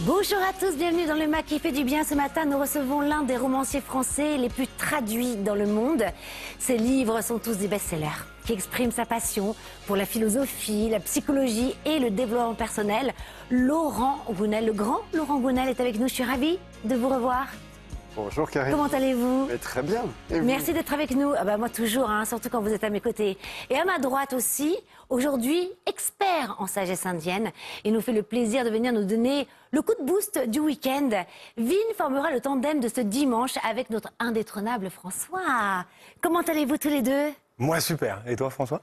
Bonjour à tous, bienvenue dans le MAC qui fait du bien. Ce matin, nous recevons l'un des romanciers français les plus traduits dans le monde. Ses livres sont tous des best-sellers qui expriment sa passion pour la philosophie, la psychologie et le développement personnel. Laurent Gounelle, le grand Laurent Gounelle est avec nous. Je suis ravie de vous revoir. Bonjour Karine. Comment allez-vous? Très bien. Et merci d'être avec nous. Ah bah moi toujours, surtout quand vous êtes à mes côtés. Et à ma droite aussi, aujourd'hui, expert en sagesse indienne. Il nous fait le plaisir de venir nous donner le coup de boost du week-end. Vin formera le tandem de ce dimanche avec notre indétrônable François. Comment allez-vous tous les deux? Moi super. Et toi François?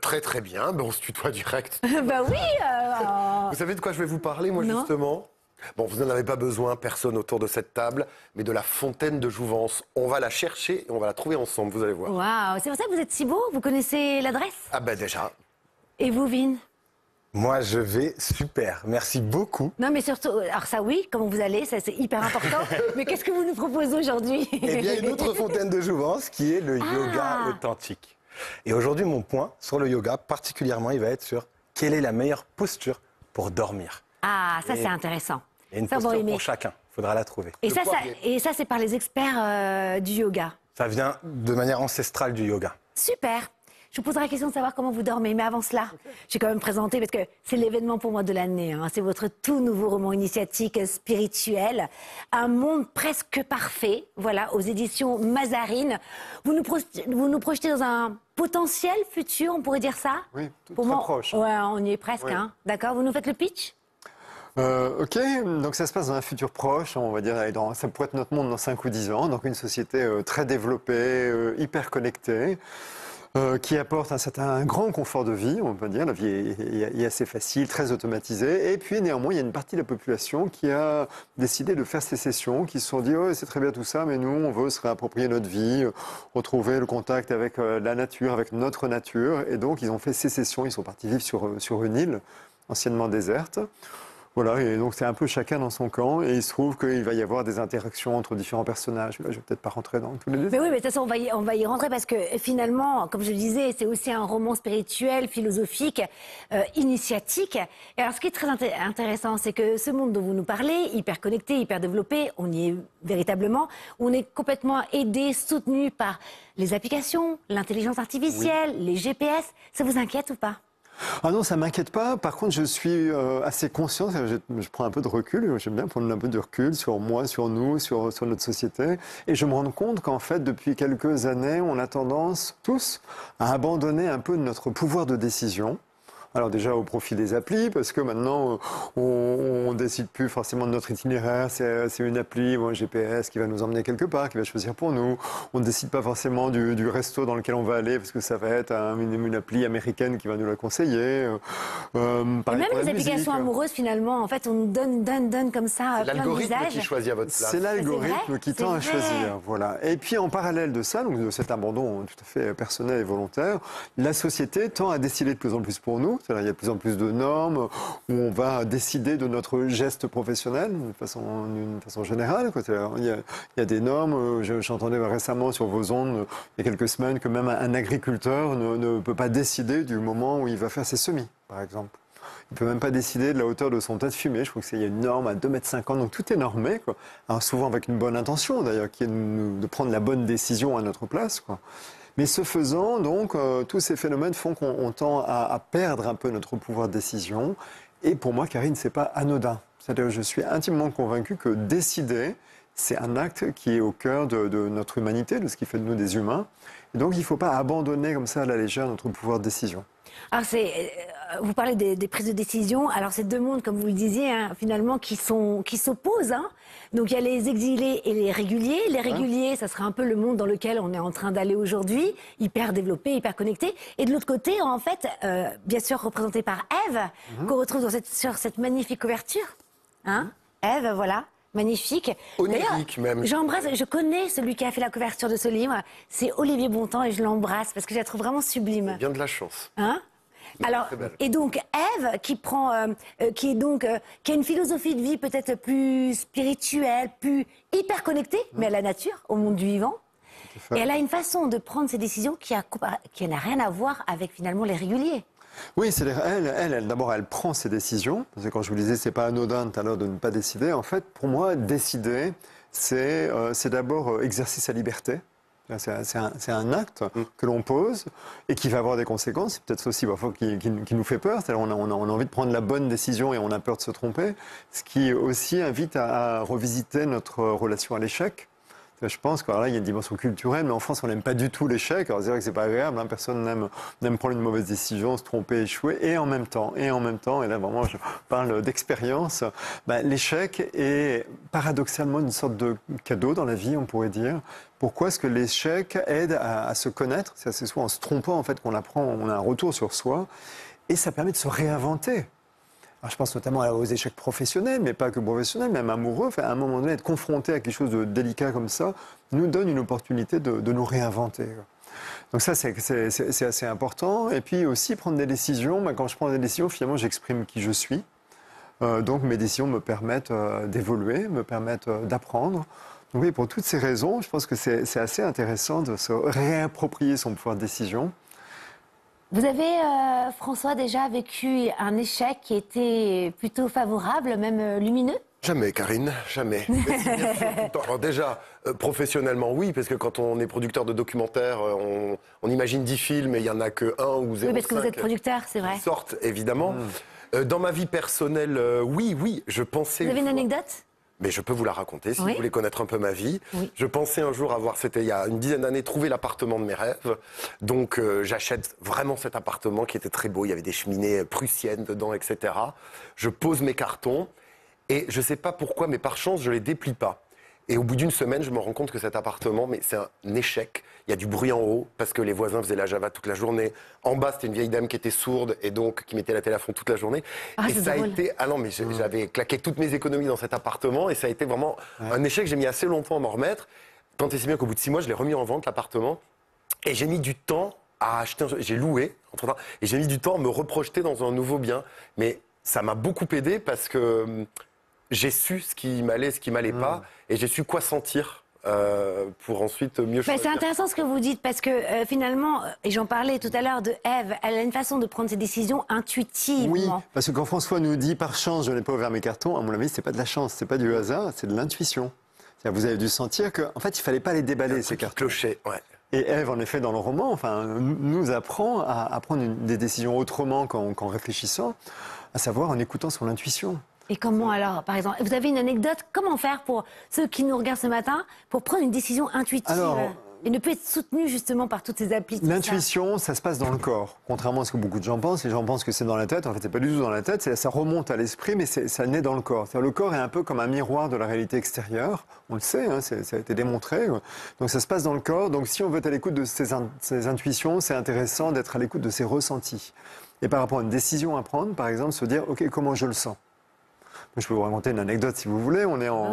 Très très bien. On se tutoie direct. Bah oui. Vous savez de quoi je vais vous parler moi Non. justement? Bon, vous n'en avez pas besoin, personne autour de cette table, mais de la fontaine de Jouvence. On va la chercher et on va la trouver ensemble, vous allez voir. Waouh, c'est pour ça que vous êtes si beau. Vous connaissez l'adresse? Ah ben déjà. Et vous, Vin? Moi je vais super. Merci beaucoup. Non, mais surtout, alors ça oui, comment vous allez, ça c'est hyper important. Mais qu'est-ce que vous nous proposez aujourd'hui? Eh bien une autre fontaine de jouvence qui est le yoga authentique. Et aujourd'hui mon point sur le yoga particulièrement, il va être sur quelle est la meilleure posture pour dormir. Ah, ça c'est intéressant. Il y a une Ça, posture bon, pour chacun, il faudra la trouver. Et Le ça, poirier. c'est par les experts du yoga. Ça vient de manière ancestrale du yoga. Super. Je vous poserai la question de savoir comment vous dormez. Mais avant cela, je vais quand même présenter, parce que c'est l'événement pour moi de l'année. C'est votre tout nouveau roman initiatique spirituel. Un monde presque parfait, voilà, aux éditions Mazarine. Vous nous projetez dans un potentiel futur, on pourrait dire ça? Oui, tout Pour très moi, proche. Ouais, on y est presque. Ouais. D'accord, vous nous faites le pitch? Ok, donc ça se passe dans un futur proche, on va dire, ça pourrait être notre monde dans 5 ou 10 ans, donc une société très développée, hyper connectée, qui apporte un grand confort de vie, on peut dire, la vie est assez facile, très automatisée, et puis néanmoins il y a une partie de la population qui a décidé de faire sécession, qui se sont dit, oh c'est très bien tout ça, mais nous on veut se réapproprier notre vie, retrouver le contact avec la nature, avec notre nature, et donc ils ont fait sécession, ils sont partis vivre sur une île anciennement déserte. Voilà, et donc c'est un peu chacun dans son camp, et il se trouve qu'il va y avoir des interactions entre différents personnages. Là, je vais peut-être pas rentrer dans tous les détails. Mais oui, mais de toute façon, on va y rentrer parce que finalement, comme je le disais, c'est aussi un roman spirituel, philosophique, initiatique. Et alors, ce qui est très intéressant, c'est que ce monde dont vous nous parlez, hyper connecté, hyper développé, on y est véritablement, on est complètement aidé, soutenu par les applications, l'intelligence artificielle, les GPS. Ça vous inquiète ou pas? Ah non, ça m'inquiète pas. Par contre, je suis assez conscient, je prends un peu de recul, j'aime bien prendre un peu de recul sur moi, sur nous, sur notre société. Et je me rends compte qu'en fait, depuis quelques années, on a tendance tous à abandonner un peu notre pouvoir de décision. Alors déjà au profit des applis, parce que maintenant on décide plus forcément de notre itinéraire, c'est une appli ou un GPS qui va nous emmener quelque part, qui va choisir pour nous. On ne décide pas forcément du resto dans lequel on va aller, parce que ça va être une appli américaine qui va nous la conseiller. Et même les applications amoureuses, finalement, en fait, on nous donne comme ça plein de L'algorithme visages. qui choisit à votre place. C'est l'algorithme qui tend à vrai. choisir, voilà. Et puis en parallèle de ça, donc de cet abandon tout à fait personnel et volontaire, la société tend à décider de plus en plus pour nous. C'est-à-dire, il y a de plus en plus de normes où on va décider de notre geste professionnel d'une façon générale. Il y a des normes. J'entendais récemment sur vos ondes, il y a quelques semaines, que même un agriculteur ne peut pas décider du moment où il va faire ses semis, par exemple. Il ne peut même pas décider de la hauteur de son tas de fumée. Je crois qu'il y a une norme à 2,50 m, donc tout est normé, quoi. Alors souvent avec une bonne intention, d'ailleurs, qui est de prendre la bonne décision à notre place, quoi. Mais ce faisant, donc, tous ces phénomènes font qu'on tend à perdre un peu notre pouvoir de décision. Et pour moi, Karine, c'est pas anodin. C'est-à-dire que je suis intimement convaincu que décider, c'est un acte qui est au cœur de notre humanité, de ce qui fait de nous des humains. Et donc, il ne faut pas abandonner comme ça à la légère notre pouvoir de décision. Alors, vous parlez des prises de décision. Alors, c'est deux mondes, comme vous le disiez, finalement, qui s'opposent. Donc, il y a les exilés et les réguliers. Les réguliers, ça sera un peu le monde dans lequel on est en train d'aller aujourd'hui, hyper développé, hyper connecté. Et de l'autre côté, en fait, bien sûr, représenté par Ève, qu'on retrouve sur cette magnifique couverture. Ève, voilà. Magnifique. Onirique même. Je connais celui qui a fait la couverture de ce livre. C'est Olivier Bontemps et je l'embrasse parce que je la trouve vraiment sublime. Bien de la chance. Alors, et donc Ève qui a une philosophie de vie peut-être plus spirituelle, plus hyper connectée, mais à la nature, au monde du vivant. Et elle a une façon de prendre ses décisions qui n'a rien à voir avec finalement les réguliers. Oui, c'est-à-dire, d'abord, elle prend ses décisions. Parce que quand je vous disais, c'est pas anodin tout à l'heure de ne pas décider. En fait, pour moi, décider, c'est d'abord exercer sa liberté. C'est un acte que l'on pose et qui va avoir des conséquences. C'est peut-être aussi parfois qui nous fait peur. C'est-à-dire on a envie de prendre la bonne décision et on a peur de se tromper. Ce qui aussi invite à revisiter notre relation à l'échec. Je pense qu'il y a une dimension culturelle, mais en France, on n'aime pas du tout l'échec. Alors, c'est vrai que c'est pas agréable, hein. Personne n'aime prendre une mauvaise décision, se tromper, échouer. Et en même temps, et là, vraiment, je parle d'expérience, l'échec est paradoxalement une sorte de cadeau dans la vie, on pourrait dire. Pourquoi est-ce que l'échec aide à se connaître? C'est souvent en se trompant, en fait, qu'on apprend, on a un retour sur soi. Et ça permet de se réinventer. Alors, je pense notamment aux échecs professionnels, mais pas que professionnels, même amoureux. Enfin, à un moment donné, être confronté à quelque chose de délicat comme ça nous donne une opportunité de nous réinventer. Donc ça, c'est assez important. Et puis aussi, prendre des décisions. Quand je prends des décisions, finalement, j'exprime qui je suis. Donc mes décisions me permettent d'évoluer, me permettent d'apprendre. Donc oui, pour toutes ces raisons, je pense que c'est assez intéressant de se réapproprier son pouvoir de décision. Vous avez, François, déjà vécu un échec qui était plutôt favorable, même lumineux? Jamais, Karine, jamais. Mais c'est bien sûr tout le temps. Alors déjà, professionnellement, oui, parce que quand on est producteur de documentaires, on imagine 10 films et il n'y en a que 1 ou 0,5 Oui, parce que vous êtes producteur, c'est vrai. qui sortent, évidemment. Dans ma vie personnelle, oui, je pensais... Vous avez une anecdote? Mais je peux vous la raconter si Oui. vous voulez connaître un peu ma vie. Oui. Je pensais un jour c'était il y a une dizaine d'années, trouver l'appartement de mes rêves. Donc j'achète vraiment cet appartement qui était très beau. Il y avait des cheminées prussiennes dedans, etc. Je pose mes cartons et je ne sais pas pourquoi, mais par chance, je ne les déplie pas. Et au bout d'une semaine, je me rends compte que cet appartement, mais c'est un échec. Il y a du bruit en haut parce que les voisins faisaient la java toute la journée. En bas, c'était une vieille dame qui était sourde et donc qui mettait la télé à fond toute la journée. Ah, et c'est ça drôle. a été... Ah non, mais j'avais claqué toutes mes économies dans cet appartement et ça a été vraiment un échec. J'ai mis assez longtemps à m'en remettre. Tant et si bien qu'au bout de 6 mois, je l'ai remis en vente, l'appartement. Et j'ai mis du temps à acheter j'ai loué, entre-temps, et j'ai mis du temps à me reprojeter dans un nouveau bien. Mais ça m'a beaucoup aidé parce que j'ai su ce qui m'allait, ce qui m'allait pas, et j'ai su quoi sentir pour ensuite mieux choisir. C'est intéressant ce que vous dites, parce que finalement, et j'en parlais tout à l'heure de Ève, elle a une façon de prendre ses décisions intuitivement. Oui, parce que quand François nous dit par chance je n'ai pas ouvert mes cartons, à mon avis c'est pas de la chance, c'est pas du hasard, c'est de l'intuition. Vous avez dû sentir qu'en fait il fallait pas les déballer ces cartons. Clocher, ouais. Et Ève, en effet, dans le roman, nous apprend à prendre des décisions autrement qu'en réfléchissant, à savoir en écoutant son intuition. Et comment alors, par exemple, vous avez une anecdote, comment faire pour ceux qui nous regardent ce matin, pour prendre une décision intuitive et ne plus être soutenu justement par toutes ces applis? L'intuition, ça se passe dans le corps. Contrairement à ce que beaucoup de gens pensent, les gens pensent que c'est dans la tête. En fait, c'est pas du tout dans la tête. Ça remonte à l'esprit, mais ça naît dans le corps. C'est-à-dire, le corps est un peu comme un miroir de la réalité extérieure. On le sait, hein, ça a été démontré. Donc ça se passe dans le corps. Donc si on veut être à l'écoute de ses intuitions, c'est intéressant d'être à l'écoute de ses ressentis. Et par rapport à une décision à prendre, par exemple, se dire, OK, comment je le sens? Je peux vous raconter une anecdote si vous voulez. On est en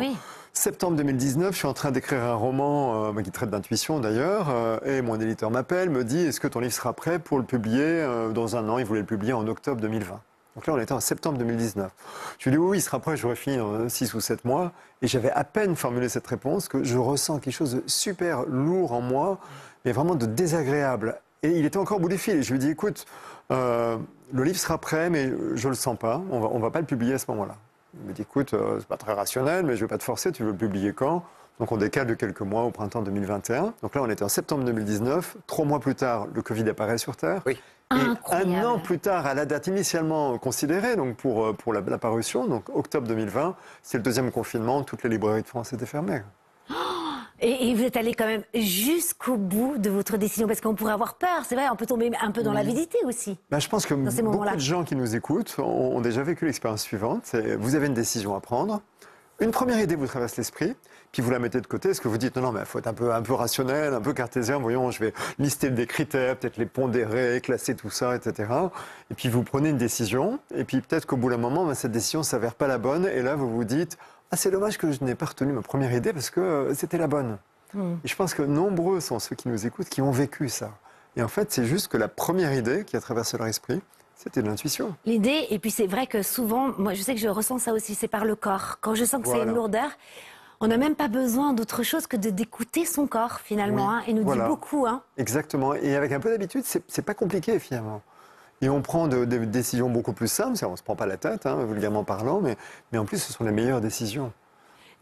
septembre 2019. Je suis en train d'écrire un roman qui traite d'intuition d'ailleurs. Et mon éditeur m'appelle, me dit est-ce que ton livre sera prêt pour le publier dans un an? Il voulait le publier en octobre 2020. Donc là, on était en septembre 2019. Je lui ai dit oui, il sera prêt, j'aurais fini dans 6 ou 7 mois. Et j'avais à peine formulé cette réponse que je ressens quelque chose de super lourd en moi, mais vraiment de désagréable. Et il était encore au bout des fils. Et je lui ai dit écoute, le livre sera prêt, mais je le sens pas. On va pas le publier à ce moment-là. Il me dit, écoute, c'est pas très rationnel, mais je vais pas te forcer, tu veux le publier quand? Donc on décale de quelques mois au printemps 2021. Donc là, on était en septembre 2019. 3 mois plus tard, le Covid apparaît sur Terre. Oui. Et un an plus tard, à la date initialement considérée donc pour la parution, donc octobre 2020, c'est le deuxième confinement, toutes les librairies de France étaient fermées. Et vous êtes allé quand même jusqu'au bout de votre décision, parce qu'on pourrait avoir peur, c'est vrai, on peut tomber un peu dans l'avidité aussi. Je pense que beaucoup de gens qui nous écoutent ont déjà vécu l'expérience suivante. Vous avez une décision à prendre, une première idée vous traverse l'esprit, puis vous la mettez de côté, est-ce que vous dites non, mais il faut être un peu rationnel, un peu cartésien, voyons, je vais lister des critères, peut-être les pondérer, classer tout ça, etc. Et puis vous prenez une décision, et puis peut-être qu'au bout d'un moment, cette décision ne s'avère pas la bonne, et là vous vous dites ah, c'est dommage que je n'ai pas retenu ma première idée parce que c'était la bonne. Et je pense que nombreux sont ceux qui nous écoutent qui ont vécu ça. Et en fait, c'est juste que la première idée qui a traversé leur esprit, c'était de l'intuition. L'idée, et puis c'est vrai que souvent, moi je sais que je ressens ça aussi, c'est par le corps. Quand je sens que c'est une lourdeur, on n'a même pas besoin d'autre chose que d'écouter son corps finalement. Et nous dit beaucoup. Exactement. Et avec un peu d'habitude, c'est pas compliqué finalement. Et on prend des décisions beaucoup plus simples, on ne se prend pas la tête, hein, vulgairement parlant, mais en plus, ce sont les meilleures décisions.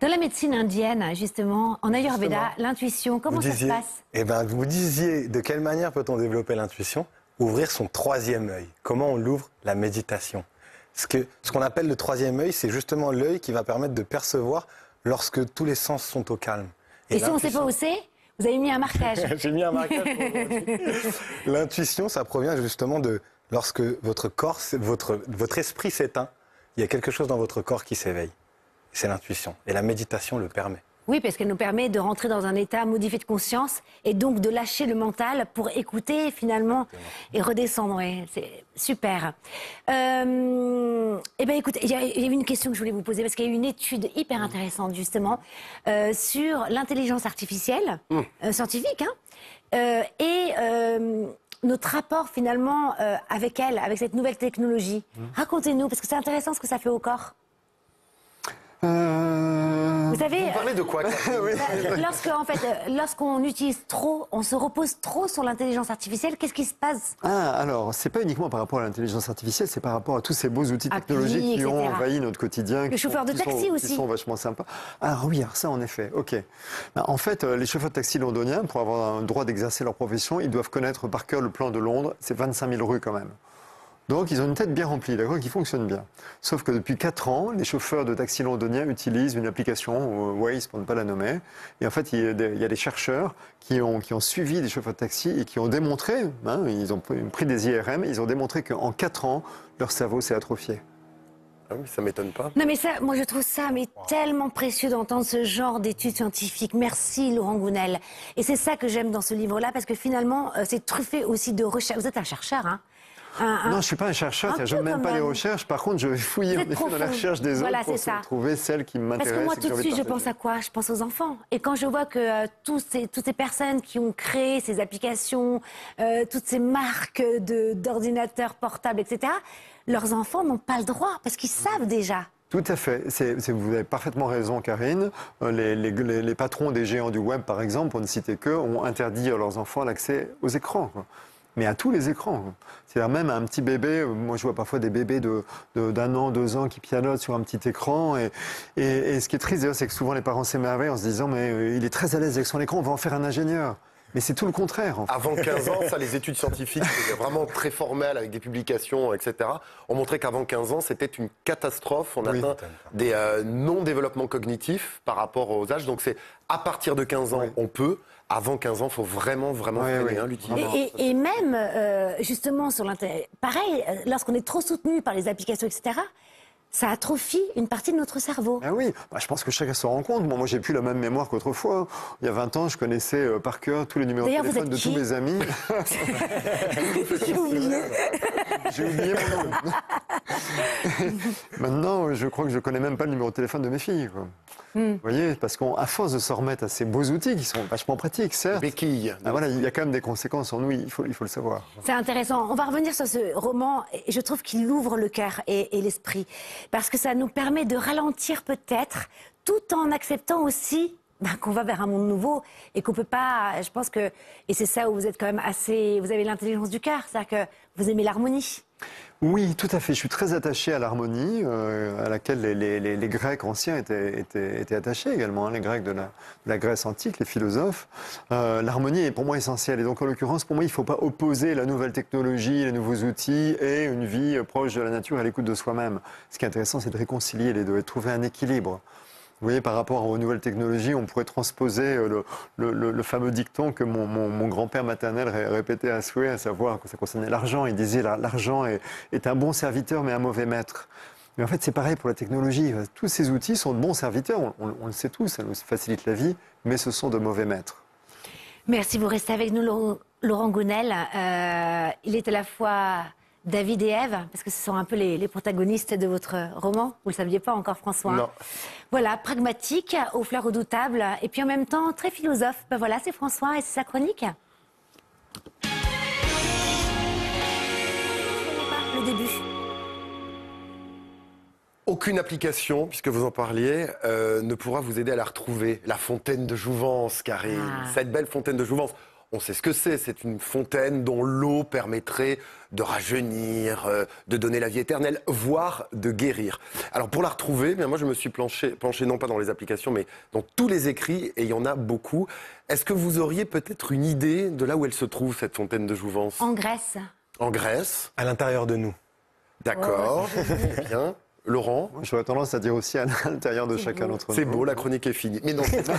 Dans la médecine indienne, justement, en Ayurveda, l'intuition, comment ça se passe? Eh ben, vous disiez, de quelle manière peut-on développer l'intuition? Ouvrir son troisième œil. Comment on l'ouvre? La méditation. Ce qu'on appelle le troisième œil, c'est justement l'œil qui va permettre de percevoir lorsque tous les sens sont au calme. Et si on ne sait pas où c'est, vous avez mis un marquage. J'ai mis un marquage pour aujourd'hui. L'intuition, ça provient justement de lorsque votre corps, votre esprit s'éteint, il y a quelque chose dans votre corps qui s'éveille. C'est l'intuition. Et la méditation le permet. Oui, parce qu'elle nous permet de rentrer dans un état modifié de conscience et donc de lâcher le mental pour écouter finalement et redescendre. Ouais, c'est super. Eh bien, écoutez, il y a une question que je voulais vous poser parce qu'il y a eu une étude hyper intéressante justement sur l'intelligence artificielle scientifique notre rapport finalement avec elle, avec cette nouvelle technologie. Racontez-nous, parce que c'est intéressant ce que ça fait au corps. Vous savez, Vous parlez de quoi, Catherine? lorsqu'on utilise trop, on se repose trop sur l'intelligence artificielle, qu'est-ce qui se passe? Alors, c'est pas uniquement par rapport à l'intelligence artificielle, c'est par rapport à tous ces beaux outils technologiques qui ont envahi notre quotidien. Le chauffeur de taxi aussi. Qui sont vachement sympas. Alors oui, alors ça en effet, ok. En fait, les chauffeurs de taxi londoniens, pour avoir un droit d'exercer leur profession, ils doivent connaître par cœur le plan de Londres, c'est 25 000 rues quand même. Donc, ils ont une tête bien remplie, d'accord, qui fonctionne bien. Sauf que depuis 4 ans, les chauffeurs de taxi londoniens utilisent une application, Waze pour ne pas la nommer. Et en fait, il y a des chercheurs qui ont suivi des chauffeurs de taxi et qui ont démontré, ils ont pris des IRM, ils ont démontré qu'en 4 ans, leur cerveau s'est atrophié. Ah oui, ça m'étonne pas. Non mais ça, moi je trouve ça tellement précieux d'entendre ce genre d'études scientifiques. Merci Laurent Gounel. Et c'est ça que j'aime dans ce livre-là, parce que finalement, c'est truffé aussi de recherche. Vous êtes un chercheur, hein? Non, je ne suis pas un chercheur, je n'aime même pas les recherches. Par contre, je vais fouiller en effet dans la recherche des autres pour trouver celle qui m'intéresse. Parce que moi, tout de suite, je pense à quoi? Je pense aux enfants. Et quand je vois que toutes ces personnes qui ont créé ces applications, toutes ces marques d'ordinateurs portables, etc., leurs enfants n'ont pas le droit, parce qu'ils savent déjà. Tout à fait. Vous avez parfaitement raison, Karine. Les patrons des géants du web, par exemple, pour ne citer qu'eux, ont interdit à leurs enfants l'accès aux écrans, quoi. Mais à tous les écrans. C'est-à-dire même un petit bébé, moi je vois parfois des bébés d'1 an, 2 ans qui pianotent sur un petit écran. Et ce qui est triste d'ailleurs, c'est que souvent les parents s'émerveillent en se disant mais il est très à l'aise avec son écran, on va en faire un ingénieur. Mais c'est tout le contraire. En fait. Avant 15 ans, ça, les études scientifiques, c'était vraiment très formelles avec des publications, etc., ont montré qu'avant 15 ans, c'était une catastrophe. On atteint des non-développements cognitifs par rapport aux âges. Donc c'est à partir de 15 ans, on peut. Avant 15 ans, il faut vraiment freiner l'utilisation. Et même, justement, sur l'intérêt, pareil, lorsqu'on est trop soutenu par les applications, etc., ça atrophie une partie de notre cerveau. Ah oui, je pense que chacun se rend compte. Moi, j'ai plus la même mémoire qu'autrefois. Il y a 20 ans, je connaissais par cœur tous les numéros de téléphone de tous mes amis. J'ai oublié. J'ai oublié mon nom. Maintenant, je crois que je connais même pas le numéro de téléphone de mes filles, quoi. Vous voyez, parce qu'à force de se remettre à ces beaux outils qui sont vachement pratiques, certes. Béquilles. Voilà, il y a quand même des conséquences en nous, il faut le savoir. C'est intéressant. On va revenir sur ce roman. Et je trouve qu'il ouvre le cœur et l'esprit. Parce que ça nous permet de ralentir peut-être, tout en acceptant aussi qu'on va vers un monde nouveau et qu'on peut pas, je pense que, et c'est ça où vous êtes quand même assez, vous avez l'intelligence du cœur, c'est-à-dire que vous aimez l'harmonie. Oui, tout à fait. Je suis très attaché à l'harmonie, à laquelle les Grecs anciens étaient attachés également, les Grecs de la Grèce antique, les philosophes. L'harmonie est pour moi essentielle. Et donc, en l'occurrence, pour moi, il ne faut pas opposer la nouvelle technologie, les nouveaux outils et une vie proche de la nature et à l'écoute de soi-même. Ce qui est intéressant, c'est de réconcilier les deux et de trouver un équilibre. Vous voyez, par rapport aux nouvelles technologies, on pourrait transposer le fameux dicton que mon grand-père maternel répétait à souhait, à savoir que ça concernait l'argent. Il disait l'argent est un bon serviteur mais un mauvais maître. Mais en fait, c'est pareil pour la technologie. Tous ces outils sont de bons serviteurs, on le sait tous, ça nous facilite la vie, mais ce sont de mauvais maîtres. Merci, vous restez avec nous, Laurent Gounel. Il est à la fois David et Ève, parce que ce sont un peu les protagonistes de votre roman. Vous ne le saviez pas encore, François. Non. Voilà, pragmatique, aux fleurs redoutables, et puis en même temps très philosophe. Ben voilà, c'est François et c'est sa chronique. Le début. Aucune application, puisque vous en parliez, ne pourra vous aider à la retrouver. La fontaine de jouvence, Karine. Cette belle fontaine de jouvence. on sait ce que c'est. C'est une fontaine dont l'eau permettrait de rajeunir, de donner la vie éternelle, voire de guérir. Alors pour la retrouver, eh bien moi je me suis penché non pas dans les applications, mais dans tous les écrits, et il y en a beaucoup. Est-ce que vous auriez peut-être une idée de là où elle se trouve, cette fontaine de Jouvence? En Grèce. En Grèce. À l'intérieur de nous. D'accord. Très bien. Laurent? Moi, j'aurais tendance à dire aussi à l'intérieur de chacun d'entre nous. C'est beau, la chronique est finie. Mais non, c'est pas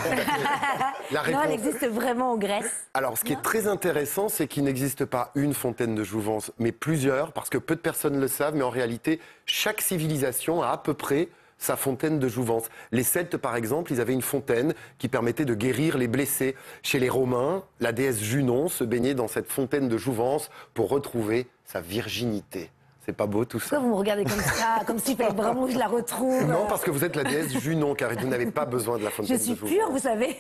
la Non, réponse. elle existe vraiment en Grèce. Alors, ce qui est très intéressant, c'est qu'il n'existe pas une fontaine de Jouvence, mais plusieurs, parce que peu de personnes le savent, mais en réalité, chaque civilisation a à peu près sa fontaine de Jouvence. Les Celtes, par exemple, ils avaient une fontaine qui permettait de guérir les blessés. Chez les Romains, la déesse Junon se baignait dans cette fontaine de Jouvence pour retrouver sa virginité. C'est pas beau tout ça? Pourquoi vous me regardez comme ça, comme s'il fallait vraiment que je la retrouve? Non, parce que vous êtes la déesse Junon, car vous n'avez pas besoin de la Je fontaine suis de Jouvence. pure, vous savez.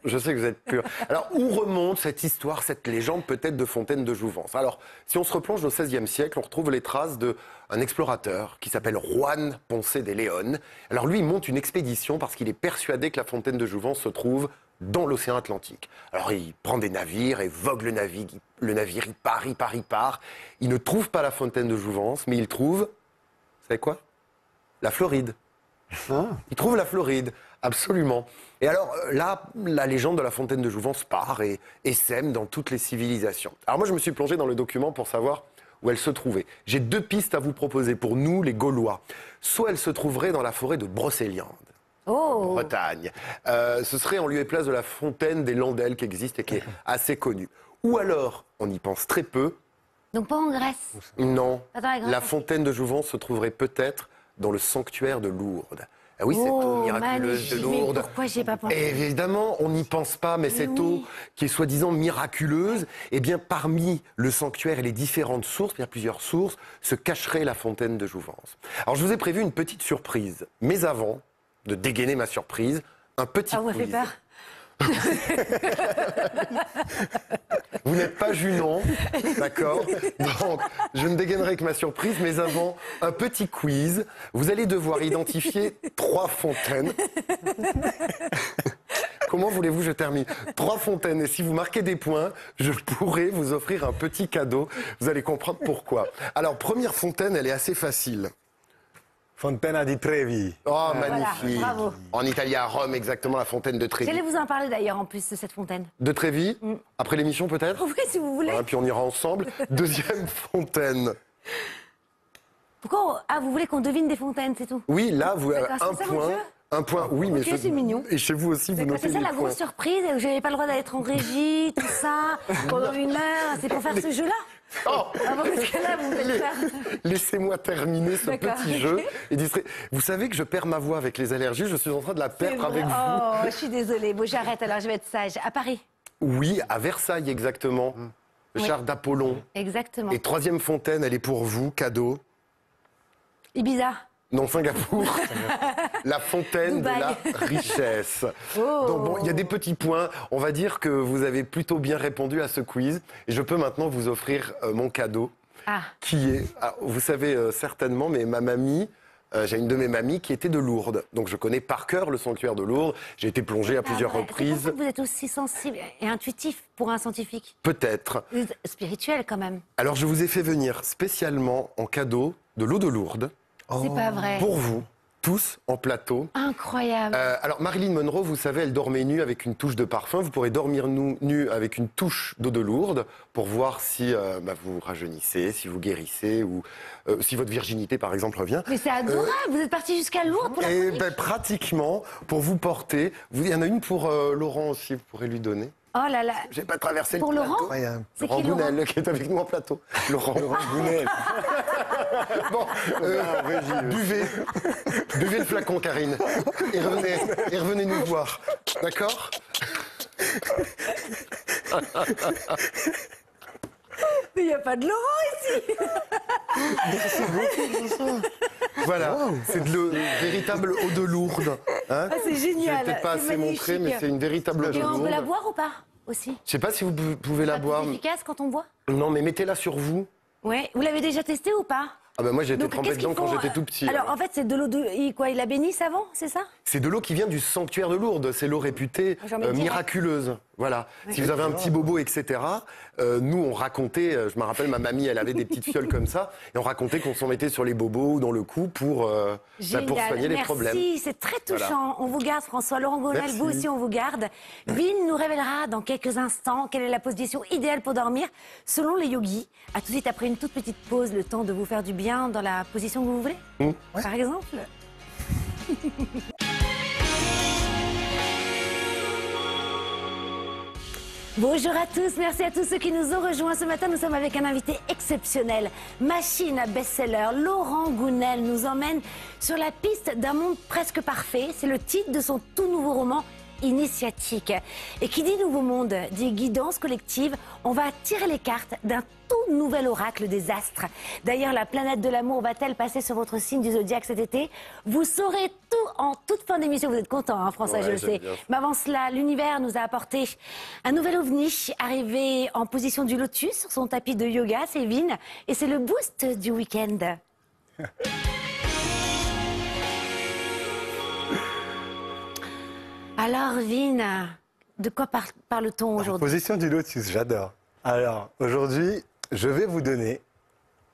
Je sais que vous êtes pur. Alors, où remonte cette histoire, cette légende peut-être de fontaine de Jouvence? Alors, si on se replonge au XVIe siècle, on retrouve les traces d'un explorateur qui s'appelle Juan Ponce de León. Alors, lui, il monte une expédition parce qu'il est persuadé que la fontaine de Jouvence se trouve dans l'océan Atlantique. Alors, il prend des navires et vogue le navire. Le navire, il part. Il ne trouve pas la fontaine de Jouvence, mais il trouve, vous savez quoi? La Floride. Ah. Il trouve la Floride, absolument. Et alors là, la légende de la fontaine de Jouvence part et sème dans toutes les civilisations. Alors moi, je me suis plongé dans le document pour savoir où elle se trouvait. J'ai 2 pistes à vous proposer pour nous, les Gaulois. Soit elle se trouverait dans la forêt de Brocéliande, en Oh, Bretagne. Ce serait en lieu et place de la fontaine des Landelles qui existe et qui est assez connue. Ou alors, on y pense très peu, donc pas en Grèce. non, Pas dans la Grèce. la fontaine de Jouvence se trouverait peut-être dans le sanctuaire de Lourdes. Ah oui, cette eau miraculeuse de magnifique. Lourdes. Mais pourquoi j'y ai pas pensé? Et évidemment, on n'y pense pas, mais cette eau qui est soi-disant miraculeuse, eh bien, parmi le sanctuaire et les différentes sources, il y a plusieurs sources, se cacherait la fontaine de Jouvence. Alors, je vous ai prévu une petite surprise, mais avant de dégainer ma surprise, un petit Ah, vous m'avez fait quiz. peur. Vous n'êtes pas Junon, d'accord? Donc, je ne dégainerai que ma surprise, mais avant, un petit quiz. Vous allez devoir identifier 3 fontaines. Comment voulez-vous que je termine? 3 fontaines. Et si vous marquez des points, je pourrai vous offrir un petit cadeau. Vous allez comprendre pourquoi. Alors, première fontaine, elle est assez facile. Fontana di Trevi. Oh, magnifique. bravo. En Italie, à Rome, exactement, la fontaine de Trévi. J'allais vous en parler d'ailleurs en plus de cette fontaine. De Trévi? Après l'émission, peut-être? Oui, si vous voulez. Voilà, puis on ira ensemble. Deuxième fontaine. Pourquoi vous voulez qu'on devine des fontaines, c'est tout? Oui, là, vous avez D'accord, un c'est ça, votre point. jeu? Un point, oui, mais Ok, c'est mignon. Et chez vous aussi, vous D'accord, notez c'est ça les la points. grosse surprise, et je n'avais pas le droit d'être en régie, tout ça, pendant 1 heure. C'est pour faire ce jeu-là? Oh, Ah bon, parce que là, vous me faites faire. laissez-moi terminer ce D'accord. petit jeu. Et vous savez que je perds ma voix avec les allergies, je suis en train de la C'est perdre vrai. avec vous. Oh, je suis désolée. Bon, j'arrête alors, je vais être sage. À Paris. Oui, à Versailles exactement. Le Oui. char d'Apollon. Exactement. Et 3e fontaine, elle est pour vous, cadeau. Ibiza. Non, Singapour. La fontaine Dubaï. de la richesse. Oh. Donc bon, il y a des petits points. On va dire que vous avez plutôt bien répondu à ce quiz. Et je peux maintenant vous offrir mon cadeau. Ah. Qui est, vous savez certainement, mais ma mamie, j'ai une de mes mamies qui était de Lourdes. Donc je connais par cœur le sanctuaire de Lourdes. J'ai été plongé à plusieurs Ah ouais. C'est pour ça reprises. que vous êtes aussi sensible et intuitif pour un scientifique. Peut-être. Vous êtes spirituel quand même. Alors je vous ai fait venir spécialement en cadeau de l'eau de Lourdes C'est pas vrai. pour vous, tous en plateau. Incroyable. Alors Marilyn Monroe, vous savez, elle dormait nue avec une touche de parfum. Vous pourrez dormir nue avec une touche d'eau de Lourdes pour voir si vous rajeunissez, si vous guérissez ou si votre virginité, par exemple, revient. Mais c'est adorable. Vous êtes parti jusqu'à Lourdes pour la Et chronique. pratiquement, pour vous porter. Il y en a une pour Laurent aussi, vous pourrez lui donner. Oh là là. J'ai pas traversé Pour le Laurent plateau. Incroyable. C'est Laurent qui, Laurent? Gounel, qui est avec nous en plateau. Laurent Gounel. Bon, buvez le flacon, Karine. Et revenez nous voir. D'accord? Mais il n'y a pas de Laurent ici. Voilà, c'est de l'eau, véritable eau de Lourdes. Hein? Ah, c'est génial. Je l'ai peut-être pas C'est assez montré, mais magnifique. c'est une véritable eau de Et on peut la Lourdes. boire ou pas aussi? Je sais pas si vous pouvez la C'est boire. plus efficace quand on boit? Non, mais mettez-la sur vous. Ouais. Vous l'avez déjà testé ou pas? Ah ben moi j'ai été Donc, trempé qu'est-ce dedans qu'ils quand font j'étais tout petit. Alors en fait c'est de l'eau de... Ils la bénissent avant, c'est ça? C'est de l'eau qui vient du sanctuaire de Lourdes. C'est l'eau réputée J'en mets direct. miraculeuse. Voilà. Si vous avez un petit bobo, etc., nous, on racontait, je me rappelle, ma mamie, elle avait des petites fioles comme ça, et on racontait qu'on s'en mettait sur les bobos ou dans le cou pour soigner les problèmes. Merci, c'est très touchant. On vous garde, François. Laurent Gounel, Merci. vous aussi, on vous garde. Vin nous révélera dans quelques instants quelle est la position idéale pour dormir selon les yogis. À tout de suite après une toute petite pause, le temps de vous faire du bien dans la position que vous voulez, par exemple. Bonjour à tous, merci à tous ceux qui nous ont rejoints. Ce matin, nous sommes avec un invité exceptionnel. Machine à best-seller, Laurent Gounel nous emmène sur la piste d'un monde presque parfait. C'est le titre de son tout nouveau roman Initiatique. Et qui dit nouveau monde, dit guidance collective. On va tirer les cartes d'un tout nouvel oracle des astres. D'ailleurs, la planète de l'amour va-t-elle passer sur votre signe du zodiaque cet été? Vous saurez tout en toute fin d'émission. Vous êtes content, hein, François, je le sais. Mais avant cela, l'univers nous a apporté un nouvel ovni arrivé en position du lotus sur son tapis de yoga, c'est Vin. Et c'est le boost du week-end. Alors, Vin, de quoi parle-t-on aujourd'hui? Position du lotus, j'adore. Alors, aujourd'hui, je vais vous donner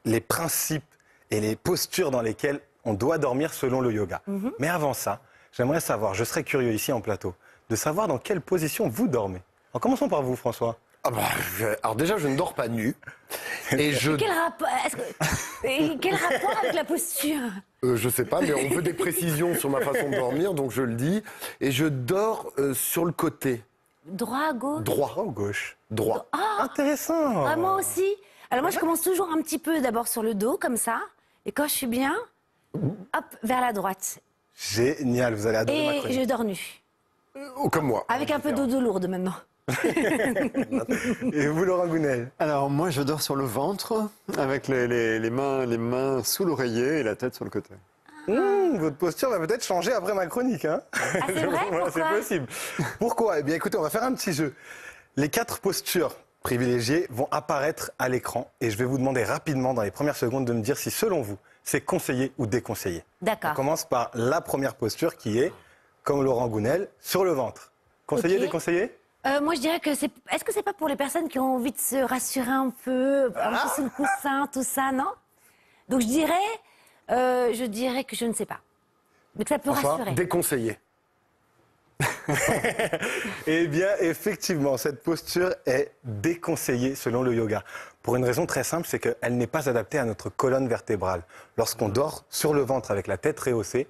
les principes et les postures dans lesquelles on doit dormir selon le yoga. Mais avant ça, j'aimerais savoir, je serais curieux ici en plateau, de savoir dans quelle position vous dormez. En commençant par vous, François. Alors déjà, je ne dors pas nu. Et Quel rapport avec la posture? Je sais pas, mais on veut des précisions sur ma façon de dormir, donc je le dis. Et je dors sur le côté. Droit à gauche? Droit. Ou gauche. Droit. Intéressant. Ah, moi aussi. Alors moi, je commence toujours un petit peu d'abord sur le dos, comme ça. Et quand je suis bien, hop, vers la droite. Génial, vous allez adorer ma Et chronique. je dors nu. Comme moi. Avec un peu d'eau de lourde maintenant. Et vous, Laurent Gounel? Alors moi, je dors sur le ventre, avec les mains sous l'oreiller et la tête sur le côté. Votre posture va peut-être changer après ma chronique. Hein. Ah, c'est vrai? Voilà, c'est Pourquoi? possible. Pourquoi? Eh bien, écoutez, on va faire un petit jeu. Les 4 postures privilégiées vont apparaître à l'écran et je vais vous demander rapidement, dans les premières secondes, de me dire si, selon vous, c'est conseillé ou déconseillé. On D'accord. commence par la première posture qui est, comme Laurent Gounel, sur le ventre. Conseillé, Ok. déconseillé? Moi, je dirais que c'est... Est-ce que c'est pas pour les personnes qui ont envie de se rassurer un peu sous le coussin, tout ça, non? Donc, je dirais que je ne sais pas. Mais que ça peut François, rassurer. Déconseillé. Eh bien, effectivement, cette posture est déconseillée selon le yoga. Pour une raison très simple, c'est qu'elle n'est pas adaptée à notre colonne vertébrale. Lorsqu'on dort sur le ventre avec la tête rehaussée,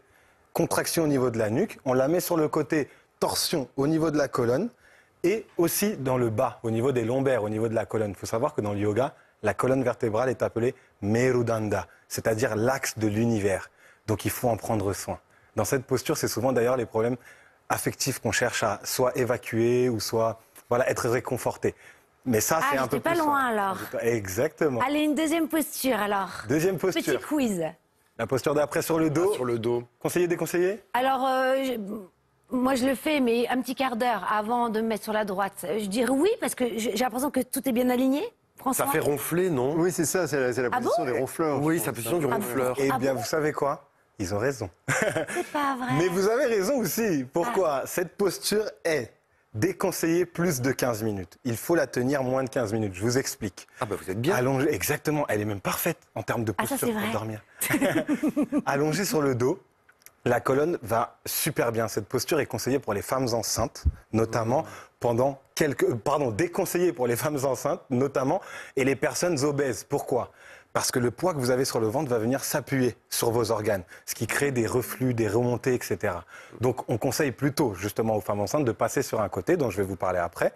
contraction au niveau de la nuque, on la met sur le côté, torsion au niveau de la colonne et aussi dans le bas, au niveau des lombaires, au niveau de la colonne. Il faut savoir que dans le yoga, la colonne vertébrale est appelée Merudanda, c'est-à-dire l'axe de l'univers. Donc il faut en prendre soin. Dans cette posture, c'est souvent d'ailleurs les problèmes affectifs qu'on cherche à soit évacuer ou soit être réconforté. Mais ça, c'est un peu j'étais pas plus loin, simple. alors. Exactement. Allez, une deuxième posture, alors. Deuxième Petit posture. quiz. La posture d'après sur le dos. Sur le dos. Conseillé, déconseillé? Alors, moi, je le fais, mais un petit quart d'heure avant de me mettre sur la droite. Je dirais oui, parce que j'ai l'impression que tout est bien aligné, François. Ça fait ronfler, non? Oui, c'est ça, c'est la position des ronfleurs. Oui, je ça pense. fait position du ronfleur. Eh Ah bien, bon vous savez quoi? Ils ont raison. C'est pas vrai. Mais vous avez raison aussi. Pourquoi? Cette posture est déconseillée plus de 15 minutes. Il faut la tenir moins de 15 minutes. Je vous explique. Ah bah vous êtes bien. Allongée, exactement. Elle est même parfaite en termes de Ah, ça, posture c'est pour vrai. dormir. Allongée sur le dos, la colonne va super bien. Cette posture est conseillée pour les femmes enceintes, notamment déconseillée pour les femmes enceintes, notamment, et les personnes obèses. Pourquoi? Parce que le poids que vous avez sur le ventre va venir s'appuyer sur vos organes, ce qui crée des reflux, des remontées, etc. Donc on conseille plutôt justement aux femmes enceintes de passer sur un côté, dont je vais vous parler après.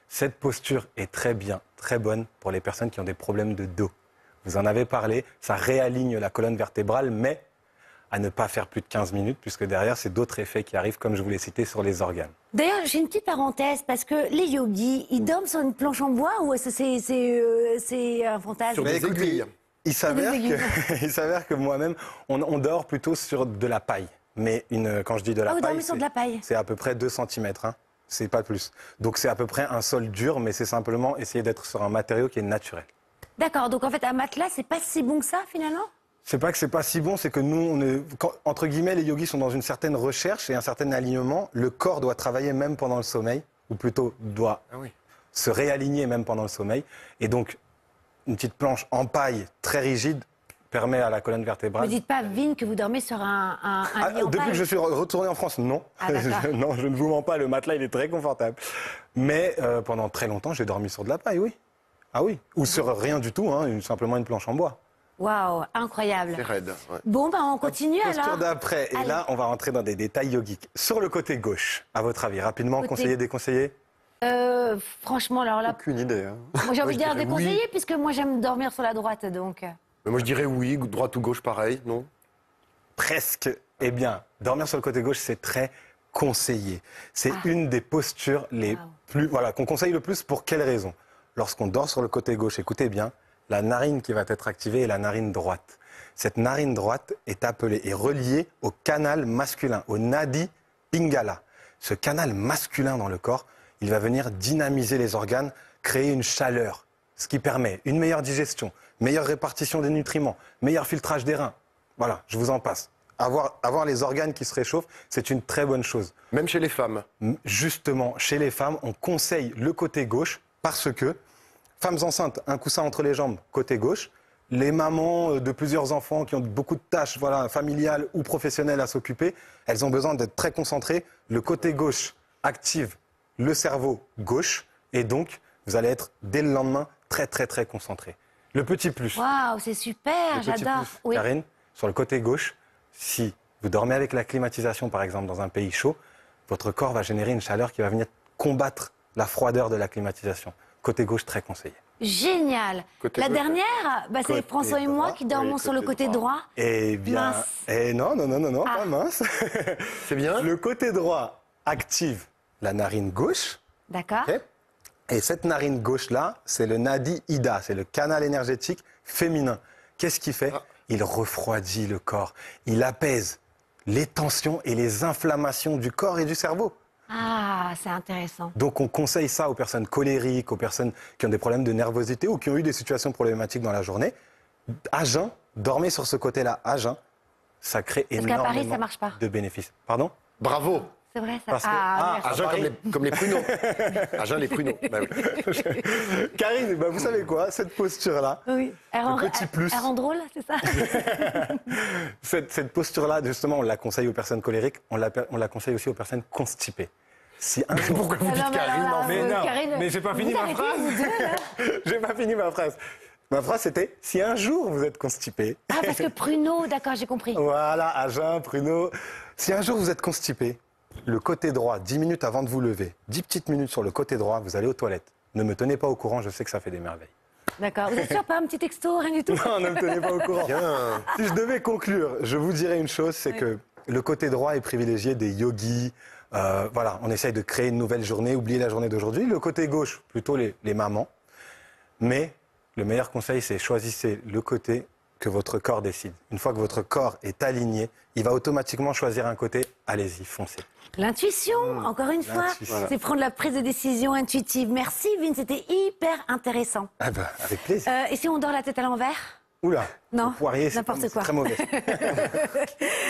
Cette posture est très bien, très bonne pour les personnes qui ont des problèmes de dos. Vous en avez parlé, ça réaligne la colonne vertébrale, mais à ne pas faire plus de 15 minutes, puisque derrière, c'est d'autres effets qui arrivent, comme je vous l'ai cité, sur les organes. D'ailleurs, j'ai une petite parenthèse, parce que les yogis, ils dorment sur une planche en bois ou est-ce que c'est un fantasme? Sur des écoutez, aiguilles. Il s'avère Des aiguilles. il s'avère que moi-même, on dort plutôt sur de la paille. Mais quand je dis de la Ah, vous paille, dormez sur de la paille? c'est à peu près 2 cm. Hein. C'est pas plus. Donc c'est à peu près un sol dur, mais c'est simplement essayer d'être sur un matériau qui est naturel. D'accord, donc en fait, un matelas, c'est pas si bon que ça, finalement? C'est pas que c'est pas si bon, c'est que nous, entre guillemets, les yogis sont dans une certaine recherche et un certain alignement. Le corps doit travailler même pendant le sommeil, ou plutôt doit se réaligner même pendant le sommeil. Et donc, une petite planche en paille très rigide permet à la colonne vertébrale... Ne dites pas, Vin, que vous dormez sur un lit en Depuis paille. que je suis retourné en France, non. Ah, d'accord. Non, je ne vous mens pas, le matelas, il est très confortable. Mais pendant très longtemps, j'ai dormi sur de la paille, oui. Ah oui. Ou sur rien du tout, hein, simplement une planche en bois. Waouh, incroyable. C'est raide. Ouais. Bon, on continue alors. Posture d'après. Et Allez. là, on va rentrer dans des détails yogiques. Sur le côté gauche, à votre avis, rapidement, conseiller, déconseiller? Franchement, alors là, Aucune idée. Hein. moi j'ai envie de dire dirais déconseiller, oui. puisque moi j'aime dormir sur la droite, donc. Mais moi, je dirais oui, droite ou gauche, pareil, non? Presque. Eh bien, dormir sur le côté gauche, c'est très conseillé. C'est une des postures les plus, qu'on conseille le plus. Pour quelle raison? Lorsqu'on dort sur le côté gauche, écoutez bien, la narine qui va être activée est la narine droite. Cette narine droite est appelée et reliée au canal masculin, au Nadi Pingala. Ce canal masculin dans le corps, il va venir dynamiser les organes, créer une chaleur, ce qui permet une meilleure digestion, meilleure répartition des nutriments, meilleur filtrage des reins. Voilà, je vous en passe. Avoir les organes qui se réchauffent, c'est une très bonne chose. Même chez les femmes. Justement, chez les femmes, on conseille le côté gauche parce que, femmes enceintes, un coussin entre les jambes, côté gauche. Les mamans de plusieurs enfants qui ont beaucoup de tâches familiales ou professionnelles à s'occuper, elles ont besoin d'être très concentrées. Le côté gauche active le cerveau gauche et donc vous allez être dès le lendemain très très très concentré. Le petit plus. Waouh, c'est super, Le petit j'adore. plus, Oui. Karine, sur le côté gauche, si vous dormez avec la climatisation par exemple dans un pays chaud, votre corps va générer une chaleur qui va venir combattre la froideur de la climatisation. Côté gauche, très conseillé. Génial. Côté La gauche. dernière, c'est Côté François et moi droit. qui dormons Oui, sur le côté côté droit. Eh bien, Mince. non, Ah. pas mince. C'est bien? Le côté droit active la narine gauche. D'accord. Ok. Et cette narine gauche-là, c'est le Nadi Ida, c'est le canal énergétique féminin. Qu'est-ce qu'il fait? Il refroidit le corps, il apaise les tensions et les inflammations du corps et du cerveau. Ah, c'est intéressant. Donc on conseille ça aux personnes colériques, aux personnes qui ont des problèmes de nervosité ou qui ont eu des situations problématiques dans la journée. À jeun, dormez sur ce côté-là à jeun, ça crée Parce qu'à énormément Paris, ça marche pas. de bénéfices. Pardon? Bravo. C'est vrai, ça. Parce que- merci. À jeun comme les pruneaux. À jeun, les pruneaux. Bah oui. Karine, bah, vous savez quoi? Cette posture-là, Oui. Elle rend, petit plus. elle rend drôle, c'est ça? cette posture-là, justement, on la conseille aux personnes colériques, on la conseille aussi aux personnes constipées. Si un jour... Pourquoi vous Ah dites non, mais Karine alors là, Mais non, Karine, mais j'ai pas vous fini ma arrêtez, phrase. vous deux, là. J'ai pas fini ma phrase. Ma phrase, c'était, si un jour vous êtes constipé, Ah, parce que pruneau, d'accord, j'ai compris. voilà, à jeun, pruneau, si un jour vous êtes constipé, le côté droit, 10 minutes avant de vous lever, 10 petites minutes sur le côté droit, vous allez aux toilettes. Ne me tenez pas au courant, je sais que ça fait des merveilles. D'accord. Vous êtes sûr, pas un petit texto, rien du tout? Non, ne me tenez pas au courant. Bien. Si je devais conclure, je vous dirais une chose, c'est que le côté droit est privilégié des yogis. Voilà, on essaye de créer une nouvelle journée, oublier la journée d'aujourd'hui. Le côté gauche, plutôt les mamans. Mais le meilleur conseil, c'est choisissez le côté que votre corps décide. Une fois que votre corps est aligné, il va automatiquement choisir un côté. Allez-y, foncez. L'intuition, encore une fois, L'intuition. c'est prendre la prise de décision intuitive. Merci, Vin, c'était hyper intéressant. Ah bah, avec plaisir. Et si on dort la tête à l'envers? Oula, non, le poirier, c'est n'importe quoi. très mauvais.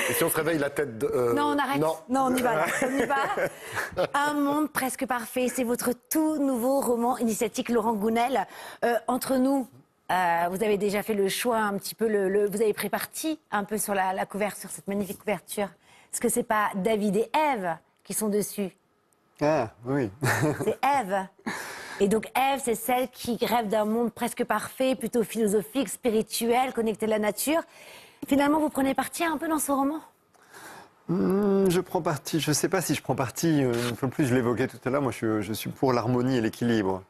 Et si on se réveille la tête de... Non, on arrête. Non. Non, on y va. Là. On y va. Un monde presque parfait. C'est votre tout nouveau roman initiatique, Laurent Gounel. Entre nous, vous avez déjà fait le choix un petit peu. Vous avez pris parti un peu sur la couverture, sur cette magnifique couverture. Est-ce que c'est pas David et Ève qui sont dessus? Ah, oui. C'est Ève. Et donc Ève, c'est celle qui rêve d'un monde presque parfait, plutôt philosophique, spirituel, connecté à la nature. Finalement, vous prenez parti un peu dans ce roman? Je prends parti, je ne sais pas si je prends parti, une fois de plus, je l'évoquais tout à l'heure, moi je suis pour l'harmonie et l'équilibre.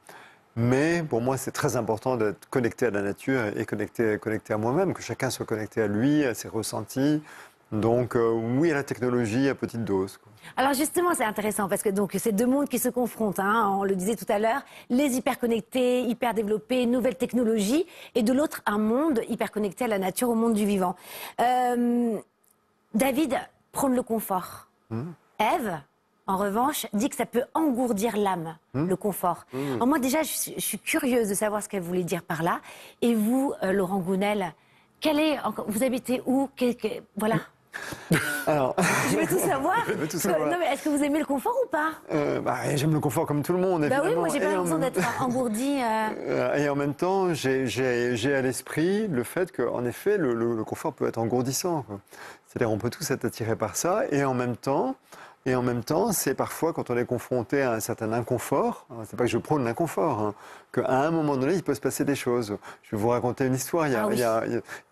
Mais pour moi, c'est très important d'être connecté à la nature et connecté à moi-même, que chacun soit connecté à lui, à ses ressentis. Donc oui, à la technologie à petite dose, quoi. Alors justement, c'est intéressant parce que donc c'est deux mondes qui se confrontent. Hein, on le disait tout à l'heure, les hyper connectés, hyper développés, nouvelles technologies, et de l'autre un monde hyper connecté à la nature, au monde du vivant. David prône le confort. Ève, en revanche, dit que ça peut engourdir l'âme, le confort. Alors moi déjà, je suis curieuse de savoir ce qu'elle voulait dire par là. Et vous, Laurent Gounel, Vous habitez où? Voilà. Alors, Je veux tout savoir. veux tout savoir. Non, mais est-ce que vous aimez le confort ou pas? j'aime le confort comme tout le monde, Bah oui, évidemment. moi j'ai pas l'impression d'être engourdie. Et en même temps, j'ai à l'esprit le fait qu'en effet, le confort peut être engourdissant, quoi. C'est-à-dire, on peut tous être attirés par ça, et en même temps, c'est parfois quand on est confronté à un certain inconfort, c'est pas que je prône l'inconfort, hein, qu'à un moment donné, il peut se passer des choses. Je vais vous raconter une histoire. Il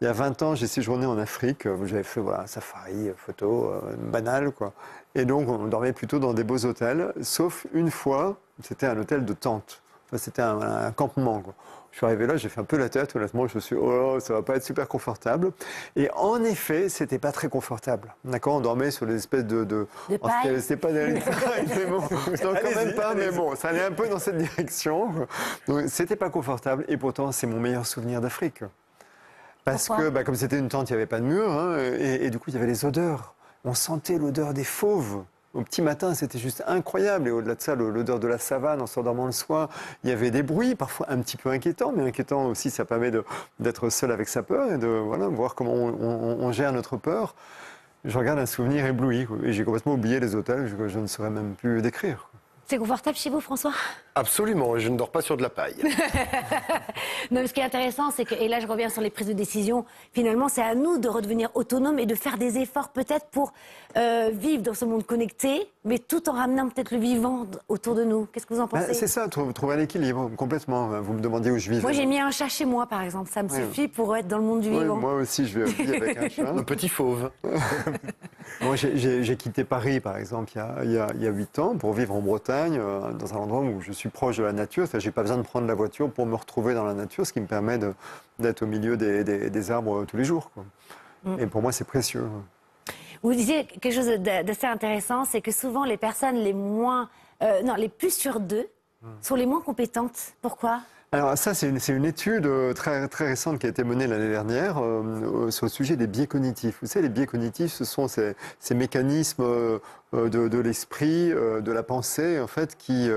y a 20 ans, j'ai séjourné en Afrique, j'avais fait un safari, photo, banal, quoi. Et donc, on dormait plutôt dans des beaux hôtels, sauf une fois, c'était un hôtel de tente. Enfin, c'était un campement, quoi. Je suis arrivé là, j'ai fait un peu la tête, honnêtement, je me suis dit, oh, ça va pas être super confortable. Et en effet, c'était pas très confortable. D'accord, on dormait sur des espèces de paille. C'était pas des pailles, mais bon, non, quand même pas, mais bon, ça allait un peu dans cette direction. Donc, c'était pas confortable, et pourtant, c'est mon meilleur souvenir d'Afrique. Parce Pourquoi? que, comme c'était une tente, il n'y avait pas de mur, hein, et du coup, il y avait les odeurs. On sentait l'odeur des fauves. Au petit matin, c'était juste incroyable. Et au-delà de ça, l'odeur de la savane en s'endormant le soir, il y avait des bruits, parfois un petit peu inquiétants, mais inquiétants aussi, ça permet d'être seul avec sa peur et de voir comment on gère notre peur. Je regarde un souvenir ébloui, quoi. Et j'ai complètement oublié les hôtels que je ne saurais même plus décrire. C'est confortable chez vous, François? Absolument, je ne dors pas sur de la paille. Non, mais ce qui est intéressant, c'est que, et là je reviens sur les prises de décision, finalement c'est à nous de redevenir autonomes et de faire des efforts peut-être pour vivre dans ce monde connecté, mais tout en ramenant peut-être le vivant autour de nous. Qu'est-ce que vous en pensez? C'est ça, trouver un équilibre, complètement. Vous me demandiez où je vivais. Moi j'ai mis un chat chez moi par exemple, ça me suffit pour être dans le monde du vivant. Moi aussi, je vis avec un chat. Un petit fauve. Moi, j'ai quitté Paris, par exemple, il y a 8 ans, pour vivre en Bretagne, dans un endroit où je suis proche de la nature. Je n'ai pas besoin de prendre la voiture pour me retrouver dans la nature, ce qui me permet d'être au milieu des arbres tous les jours, quoi. Et pour moi, c'est précieux. Vous disiez quelque chose d'assez intéressant, c'est que souvent les personnes les plus sur d'eux sont les moins compétentes. Pourquoi? Alors ça, c'est une étude très, très récente qui a été menée l'année dernière sur le sujet des biais cognitifs. Vous savez, les biais cognitifs, ce sont ces mécanismes de l'esprit, de la pensée, en fait, qui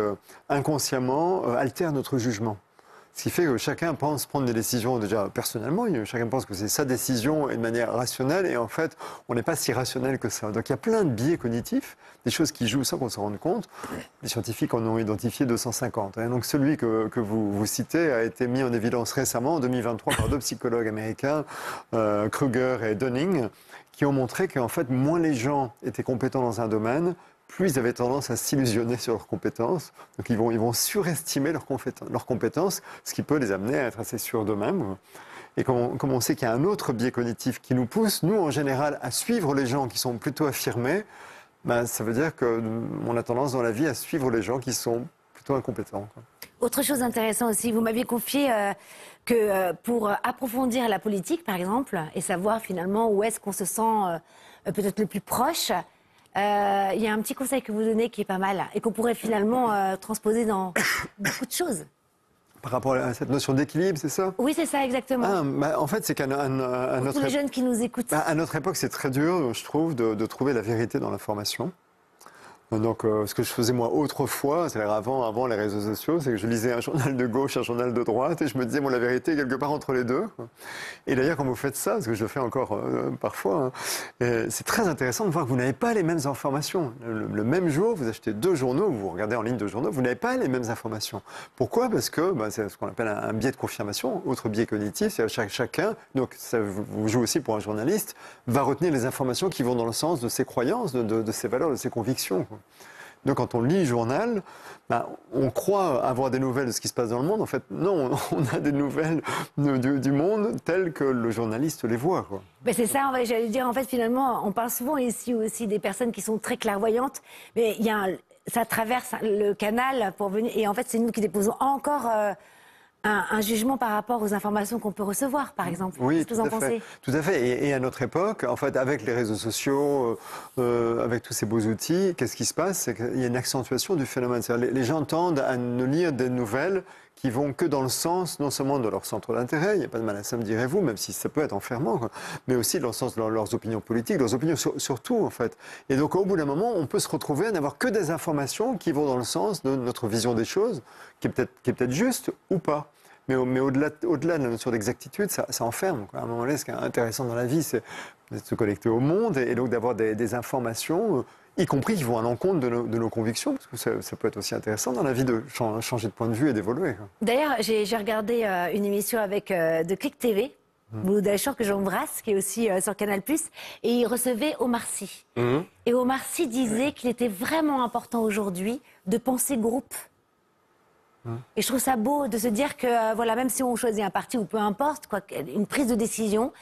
inconsciemment altèrent notre jugement. Ce qui fait que chacun pense prendre des décisions déjà personnellement, chacun pense que c'est sa décision et de manière rationnelle, et en fait, on n'est pas si rationnel que ça. Donc il y a plein de biais cognitifs, des choses qui jouent sans qu'on se rende compte. Les scientifiques en ont identifié 250. Donc celui que vous citez a été mis en évidence récemment, en 2023, par 2 psychologues américains, Kruger et Dunning, qui ont montré qu'en fait, moins les gens étaient compétents dans un domaine, plus ils avaient tendance à s'illusionner sur leurs compétences. Donc ils vont surestimer leurs compétences, ce qui peut les amener à être assez sûrs d'eux-mêmes. Et comme on sait qu'il y a un autre biais cognitif qui nous pousse, nous en général, à suivre les gens qui sont plutôt affirmés, ça veut dire qu'on a tendance dans la vie à suivre les gens qui sont plutôt incompétents, quoi. Autre chose intéressante aussi, vous m'aviez confié que pour approfondir la politique, par exemple, et savoir finalement où est-ce qu'on se sent peut-être le plus proche, il y a un petit conseil que vous donnez qui est pas mal et qu'on pourrait finalement transposer dans beaucoup de choses. Par rapport à cette notion d'équilibre, c'est ça? Oui, c'est ça, exactement. En fait, c'est qu'à Pour tous les jeunes qui nous écoutent. À notre époque, c'est très dur, je trouve, de trouver la vérité dans l'information. Donc, ce que je faisais moi autrefois, c'est-à-dire avant les réseaux sociaux, c'est que je lisais un journal de gauche, un journal de droite, et je me disais, la vérité est quelque part entre les deux, quoi. Et d'ailleurs, quand vous faites ça, parce que je le fais encore parfois, hein, c'est très intéressant de voir que vous n'avez pas les mêmes informations. Le même jour, vous achetez 2 journaux, vous regardez en ligne 2 journaux, vous n'avez pas les mêmes informations. Pourquoi? Parce que c'est ce qu'on appelle un biais de confirmation, autre biais cognitif, c'est chacun, donc ça vous joue aussi pour un journaliste, va retenir les informations qui vont dans le sens de ses croyances, de ses valeurs, de ses convictions, quoi. Donc quand on lit le journal, on croit avoir des nouvelles de ce qui se passe dans le monde. En fait, non, on a des nouvelles du monde telles que le journaliste les voit, quoi. C'est ça, j'allais dire, en fait, finalement, on parle souvent ici aussi des personnes qui sont très clairvoyantes, mais ça traverse le canal pour venir, et en fait, c'est nous qui déposons encore un jugement par rapport aux informations qu'on peut recevoir, par exemple. Oui, qu'est-ce que vous en pensez? Tout à fait. Et à notre époque, en fait, avec les réseaux sociaux, avec tous ces beaux outils, qu'est-ce qui se passe? C'est qu'il y a une accentuation du phénomène. Les gens tendent à ne lire des nouvelles qui vont que dans le sens, non seulement de leur centre d'intérêt, il n'y a pas de mal à ça, me direz-vous, même si ça peut être enfermant, quoi, mais aussi dans le sens de leurs opinions politiques, leurs opinions sur tout, en fait. Et donc, au bout d'un moment, on peut se retrouver à n'avoir que des informations qui vont dans le sens de notre vision des choses, qui est peut-être juste ou pas. Mais au-delà de la notion d'exactitude, ça enferme, quoi. À un moment donné, ce qui est intéressant dans la vie, c'est de se connecter au monde et donc d'avoir des informations, y compris qui vont à l'encontre de nos convictions, parce que ça peut être aussi intéressant dans la vie de changer de point de vue et d'évoluer, quoi. D'ailleurs, j'ai regardé une émission avec de Click TV, Bouddha Shore, que j'embrasse, qui est aussi sur Canal+, et il recevait Omar Sy. Et Omar Sy disait qu'il était vraiment important aujourd'hui de penser groupe. Et je trouve ça beau de se dire que, voilà, même si on choisit un parti ou peu importe, quoi, une prise de décision,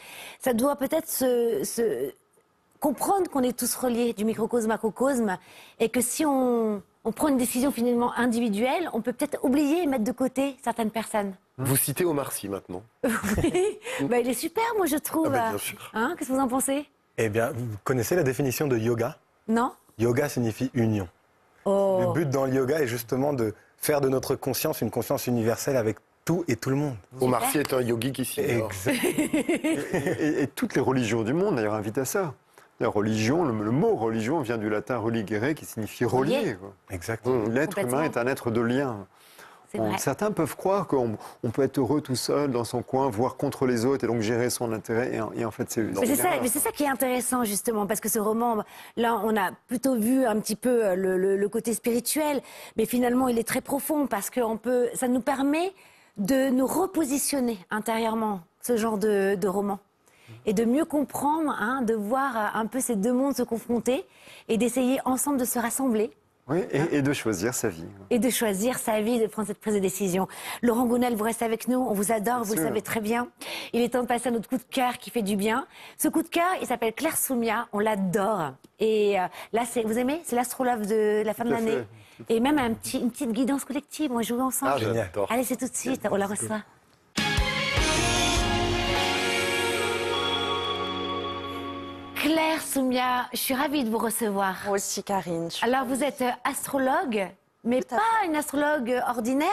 ça doit peut-être comprendre qu'on est tous reliés du microcosme à macrocosme, et que si on prend une décision finalement individuelle, on peut peut-être oublier et mettre de côté certaines personnes. Vous citez Omar Sy maintenant. Oui, bah, il est super, moi je trouve. Bien sûr. Hein, qu'est-ce que vous en pensez? Eh bien, vous connaissez la définition de yoga? Non? Yoga signifie union. Oh. Le but dans le yoga est justement de faire de notre conscience une conscience universelle avec tout et tout le monde. Omar Sy est un yogi qui s'y ignore. Et toutes les religions du monde, d'ailleurs, invitent à ça. La religion, le mot religion vient du latin religere, qui signifie relier, quoi. Exactement. L'être humain est un être de lien. Vrai. Certains peuvent croire qu'on peut être heureux tout seul dans son coin, voire contre les autres, et donc gérer son intérêt. Et en fait, c'est... Mais c'est ça qui est intéressant, justement, parce que ce roman, là, on a plutôt vu un petit peu le côté spirituel, mais finalement, il est très profond, parce que ça nous permet de nous repositionner intérieurement, ce genre de roman. Et de mieux comprendre, hein, de voir un peu ces deux mondes se confronter, et d'essayer ensemble de se rassembler. Oui, et de choisir sa vie. Et de choisir sa vie, de prendre cette prise de décision. Laurent Gounel, vous restez avec nous, on vous adore, vous le savez très bien. Il est temps de passer à notre coup de cœur qui fait du bien. Ce coup de cœur, il s'appelle Claire Soumia, on l'adore. Et là, vous aimez? C'est l'astrologue de la fin de l'année. Et même une petite guidance collective, on va jouer ensemble. Ah, j'adore. Allez, c'est tout de suite, on la reçoit. Claire Soumia, je suis ravie de vous recevoir. Moi aussi, Karine. Alors, vous êtes astrologue, mais Tout à pas une astrologue ordinaire,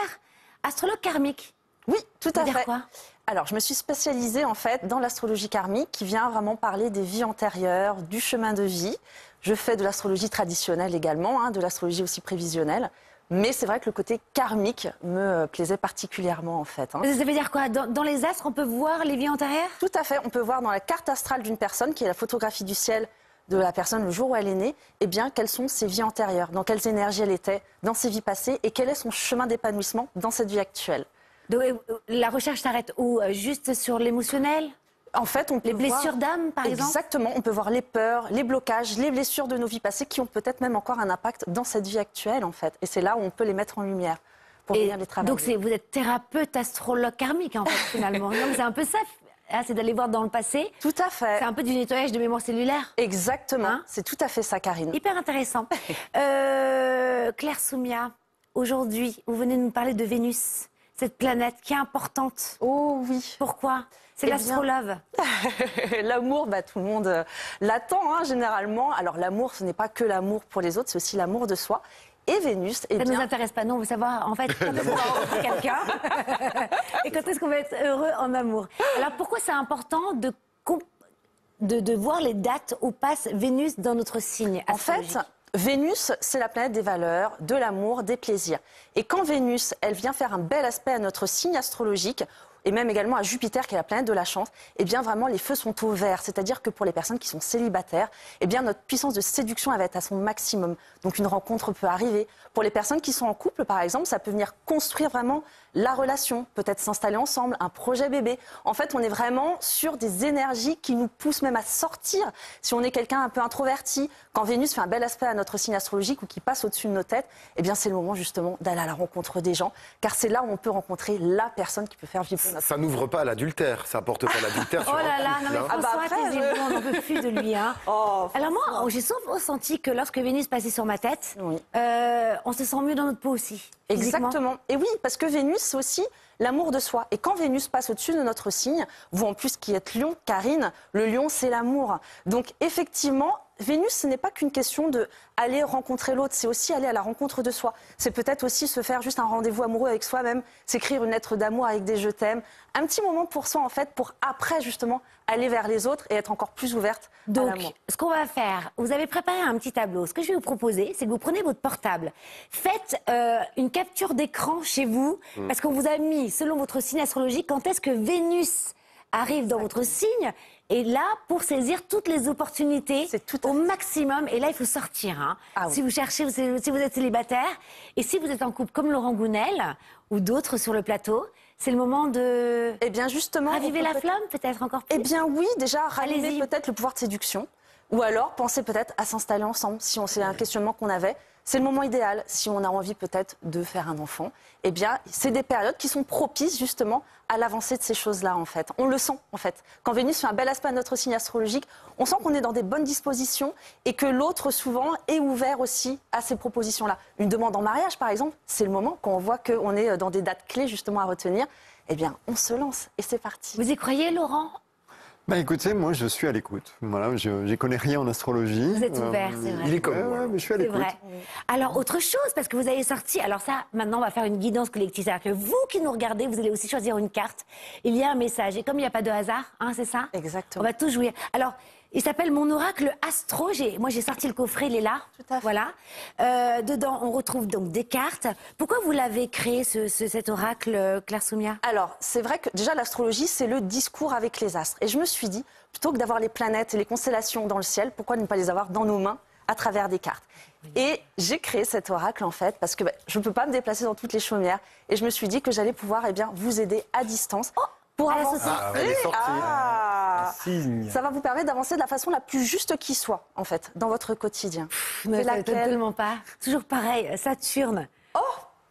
astrologue karmique. Oui, tout à Ça veut dire fait. quoi? Alors, je me suis spécialisée en fait dans l'astrologie karmique qui vient vraiment parler des vies antérieures, du chemin de vie. Je fais de l'astrologie traditionnelle également, hein, de l'astrologie aussi prévisionnelle. Mais c'est vrai que le côté karmique me plaisait particulièrement en fait, hein. Ça veut dire quoi? Dans les astres, on peut voir les vies antérieures? Tout à fait. On peut voir dans la carte astrale d'une personne, qui est la photographie du ciel de la personne le jour où elle est née, eh bien, quelles sont ses vies antérieures, dans quelles énergies elle était dans ses vies passées et quel est son chemin d'épanouissement dans cette vie actuelle. Donc, la recherche s'arrête où? Juste sur l'émotionnel? En fait, on peut Les blessures d'âme, par exemple? Exactement. On peut voir les peurs, les blocages, les blessures de nos vies passées qui ont peut-être même encore un impact dans cette vie actuelle, en fait. Et c'est là où on peut les mettre en lumière pour venir les travailler. Donc, vous êtes thérapeute, astrologue karmique, en fait, finalement. Non, mais c'est un peu ça. C'est d'aller voir dans le passé. Tout à fait. C'est un peu du nettoyage de mémoire cellulaire. Exactement. Hein? C'est tout à fait ça, Karine. Hyper intéressant. Claire Soumia, aujourd'hui, vous venez nous parler de Vénus, cette planète qui est importante. Oh oui. Pourquoi? C'est Eh bien, l'astrolove. L'amour, tout le monde l'attend, hein, généralement. Alors l'amour, ce n'est pas que l'amour pour les autres, c'est aussi l'amour de soi. Et Vénus, Ça ne nous intéresse pas, non, on veut savoir en fait quand est-ce qu'on va rencontrer quelqu'un et quand est-ce qu'on va être heureux en amour. Alors pourquoi c'est important de voir les dates où passe Vénus dans notre signe En astrologique? fait, Vénus, c'est la planète des valeurs, de l'amour, des plaisirs. Et quand Vénus, elle vient faire un bel aspect à notre signe astrologique, et même également à Jupiter, qui est la planète de la chance, eh bien vraiment les feux sont au vert. C'est-à-dire que pour les personnes qui sont célibataires, eh bien notre puissance de séduction elle va être à son maximum. Donc une rencontre peut arriver. Pour les personnes qui sont en couple, par exemple, ça peut venir construire vraiment la relation, peut-être s'installer ensemble, un projet bébé. En fait, on est vraiment sur des énergies qui nous poussent même à sortir. Si on est quelqu'un un peu introverti, quand Vénus fait un bel aspect à notre signe astrologique ou qui passe au-dessus de nos têtes, eh bien c'est le moment justement d'aller à la rencontre des gens, car c'est là où on peut rencontrer la personne qui peut faire vibrer notre... Ça n'ouvre pas à l'adultère, ça apporte pas l'adultère sur Oh là un là, couple, non mais hein. François, après, taisez-vous, on n'en peut plus de lui. Hein. Oh, Alors moi, j'ai souvent senti que lorsque Vénus passait sur ma tête, oui. on se sent mieux dans notre peau aussi. physiquement. Exactement. Et oui, parce que Vénus, c'est aussi l'amour de soi. Et quand Vénus passe au-dessus de notre signe, vous en plus qui êtes lion, Karine, le lion, c'est l'amour. Donc effectivement, Vénus, ce n'est pas qu'une question de aller rencontrer l'autre, c'est aussi aller à la rencontre de soi. C'est peut-être aussi se faire juste un rendez-vous amoureux avec soi-même, s'écrire une lettre d'amour avec des je t'aime. Un petit moment pour soi, en fait, pour après, justement, aller vers les autres et être encore plus ouverte à Donc, l'amour. ce qu'on va faire, vous avez préparé un petit tableau. Ce que je vais vous proposer, c'est que vous prenez votre portable, faites une capture d'écran chez vous, parce qu'on vous a mis, selon votre signe astrologique, quand est-ce que Vénus arrive dans votre signe, et là, pour saisir toutes les opportunités C'est tout à au fait. maximum. Et là, il faut sortir. Hein. Ah oui. Si vous cherchez, si vous êtes célibataire, et si vous êtes en couple comme Laurent Gounel, ou d'autres sur le plateau, c'est le moment de Eh bien, justement... raviver on peut la peut-être- flamme, peut-être encore plus. Eh bien oui, déjà rallumer Allez-y. peut-être le pouvoir de séduction, ou alors penser peut-être à s'installer ensemble, si c'est un questionnement qu'on avait. C'est le moment idéal, si on a envie peut-être de faire un enfant. Eh bien, c'est des périodes qui sont propices justement à l'avancée de ces choses-là en fait. On le sent en fait. Quand Vénus fait un bel aspect à notre signe astrologique, on sent qu'on est dans des bonnes dispositions et que l'autre souvent est ouvert aussi à ces propositions-là. Une demande en mariage par exemple, c'est le moment quand on voit qu'on est dans des dates clés justement à retenir. Eh bien, on se lance et c'est parti. Vous y croyez, Laurent? Bah écoutez, moi je suis à l'écoute. Voilà, je n'y connais rien en astrologie. Vous êtes ouvert, c'est vrai. Il est comme Ouais, moi. ouais, mais je suis à C'est l'écoute. vrai. Alors, autre chose, parce que vous avez sorti... Alors ça, maintenant, on va faire une guidance collective. C'est-à-dire que vous qui nous regardez, vous allez aussi choisir une carte. Il y a un message. Et comme il n'y a pas de hasard, hein, c'est ça? Exactement. On va tous jouer. Alors, il s'appelle Mon Oracle Astro. Moi, j'ai sorti le coffret, il est là. Tout à fait. Voilà. Dedans, on retrouve donc des cartes. Pourquoi vous l'avez créé, cet oracle, Claire Soumia? Alors, c'est vrai que déjà l'astrologie, c'est le discours avec les astres. Et je me suis dit, plutôt que d'avoir les planètes et les constellations dans le ciel, pourquoi ne pas les avoir dans nos mains à travers des cartes? Et j'ai créé cet oracle en fait parce que je ne peux pas me déplacer dans toutes les chaumières. Et je me suis dit que j'allais pouvoir vous aider à distance pour elle a avancer. sauté. Ah, elle est sortie. Ah. Signe. Ça va vous permettre d'avancer de la façon la plus juste qui soit, en fait, dans votre quotidien. Mais C'est ça m'étonne laquelle? tellement pas. Toujours pareil, Saturne. Oh,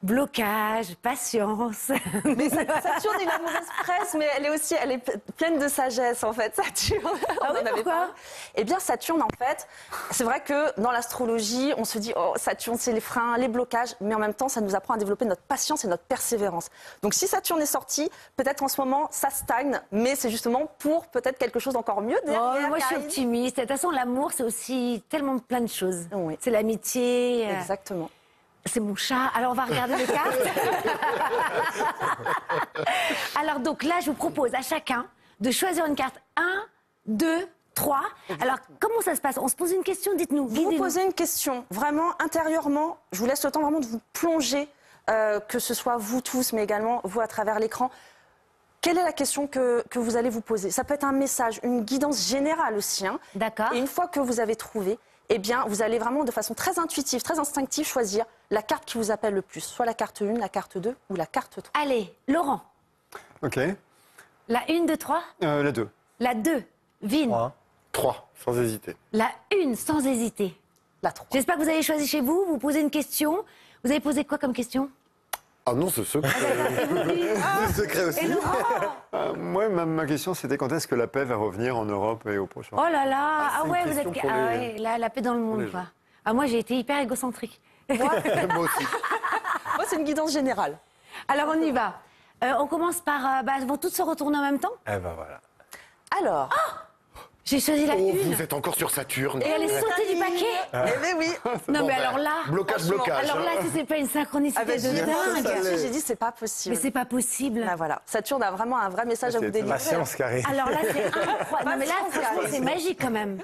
Blocage, patience. mais Saturne, il a mauvaise presse, mais elle est pleine de sagesse, en fait, Saturne. Ah On oui, en avait pourquoi parlé. Eh bien, Saturne, en fait, c'est vrai que dans l'astrologie, on se dit, oh, Saturne, c'est les freins, les blocages, mais en même temps, ça nous apprend à développer notre patience et notre persévérance. Donc, si Saturne est sorti, peut-être en ce moment, ça stagne, mais c'est justement pour peut-être quelque chose d'encore mieux derrière. Oh, moi, je suis Karine. optimiste. De toute façon, l'amour, c'est aussi tellement plein de choses. Oui. C'est l'amitié. Exactement. C'est mon chat. Alors, on va regarder les cartes. Alors, donc là, je vous propose à chacun de choisir une carte 1, 2, 3. Alors, comment ça se passe? On se pose une question, dites-nous. Vous vous guidez-nous. posez une question, vraiment intérieurement, je vous laisse le temps vraiment de vous plonger, que ce soit vous tous, mais également vous à travers l'écran. Quelle est la question que vous allez vous poser? Ça peut être un message, une guidance générale aussi. Hein. D'accord. Et une fois que vous avez trouvé, eh bien, vous allez vraiment de façon très intuitive, très instinctive choisir la carte qui vous appelle le plus. Soit la carte 1, la carte 2 ou la carte 3. Allez, Laurent. Ok. La 1, 2, 3. La 2. La 2, Vin. 3. 3, sans hésiter. La 1, sans hésiter. La 3. J'espère que vous avez choisi chez vous. Vous posez une question. Vous avez posé quoi comme question? Ah non, c'est secret. Le secret aussi. Et Laurent? Moi, ma question, c'était quand est-ce que la paix va revenir en Europe et au prochain? Oh là là. c'est Ah une ouais, vous question êtes... pour Ah les- ouais, la paix dans le monde, les quoi. gens. Ah, moi, j'ai été hyper égocentrique. Moi aussi. Moi, c'est une guidance générale. Alors, on y va. On commence par... elles vont toutes se retourner en même temps. Eh ben voilà. Alors, J'ai choisi la Oh, 1. vous êtes encore sur Saturne. Et elle est sautée du paquet. eh bien oui. Non, Bon, mais ben, alors là... Blocage, blocage. Alors là, hein. si c'est pas une synchronicité Ah ben, de j'ai dingue. j'ai dit, c'est pas possible. Mais c'est pas possible. Bah voilà, Saturne a vraiment un vrai message à vous C'est délivrer. Patience, Karine. Alors là, c'est incroyable. Non, mais là, franchement, c'est magique quand même.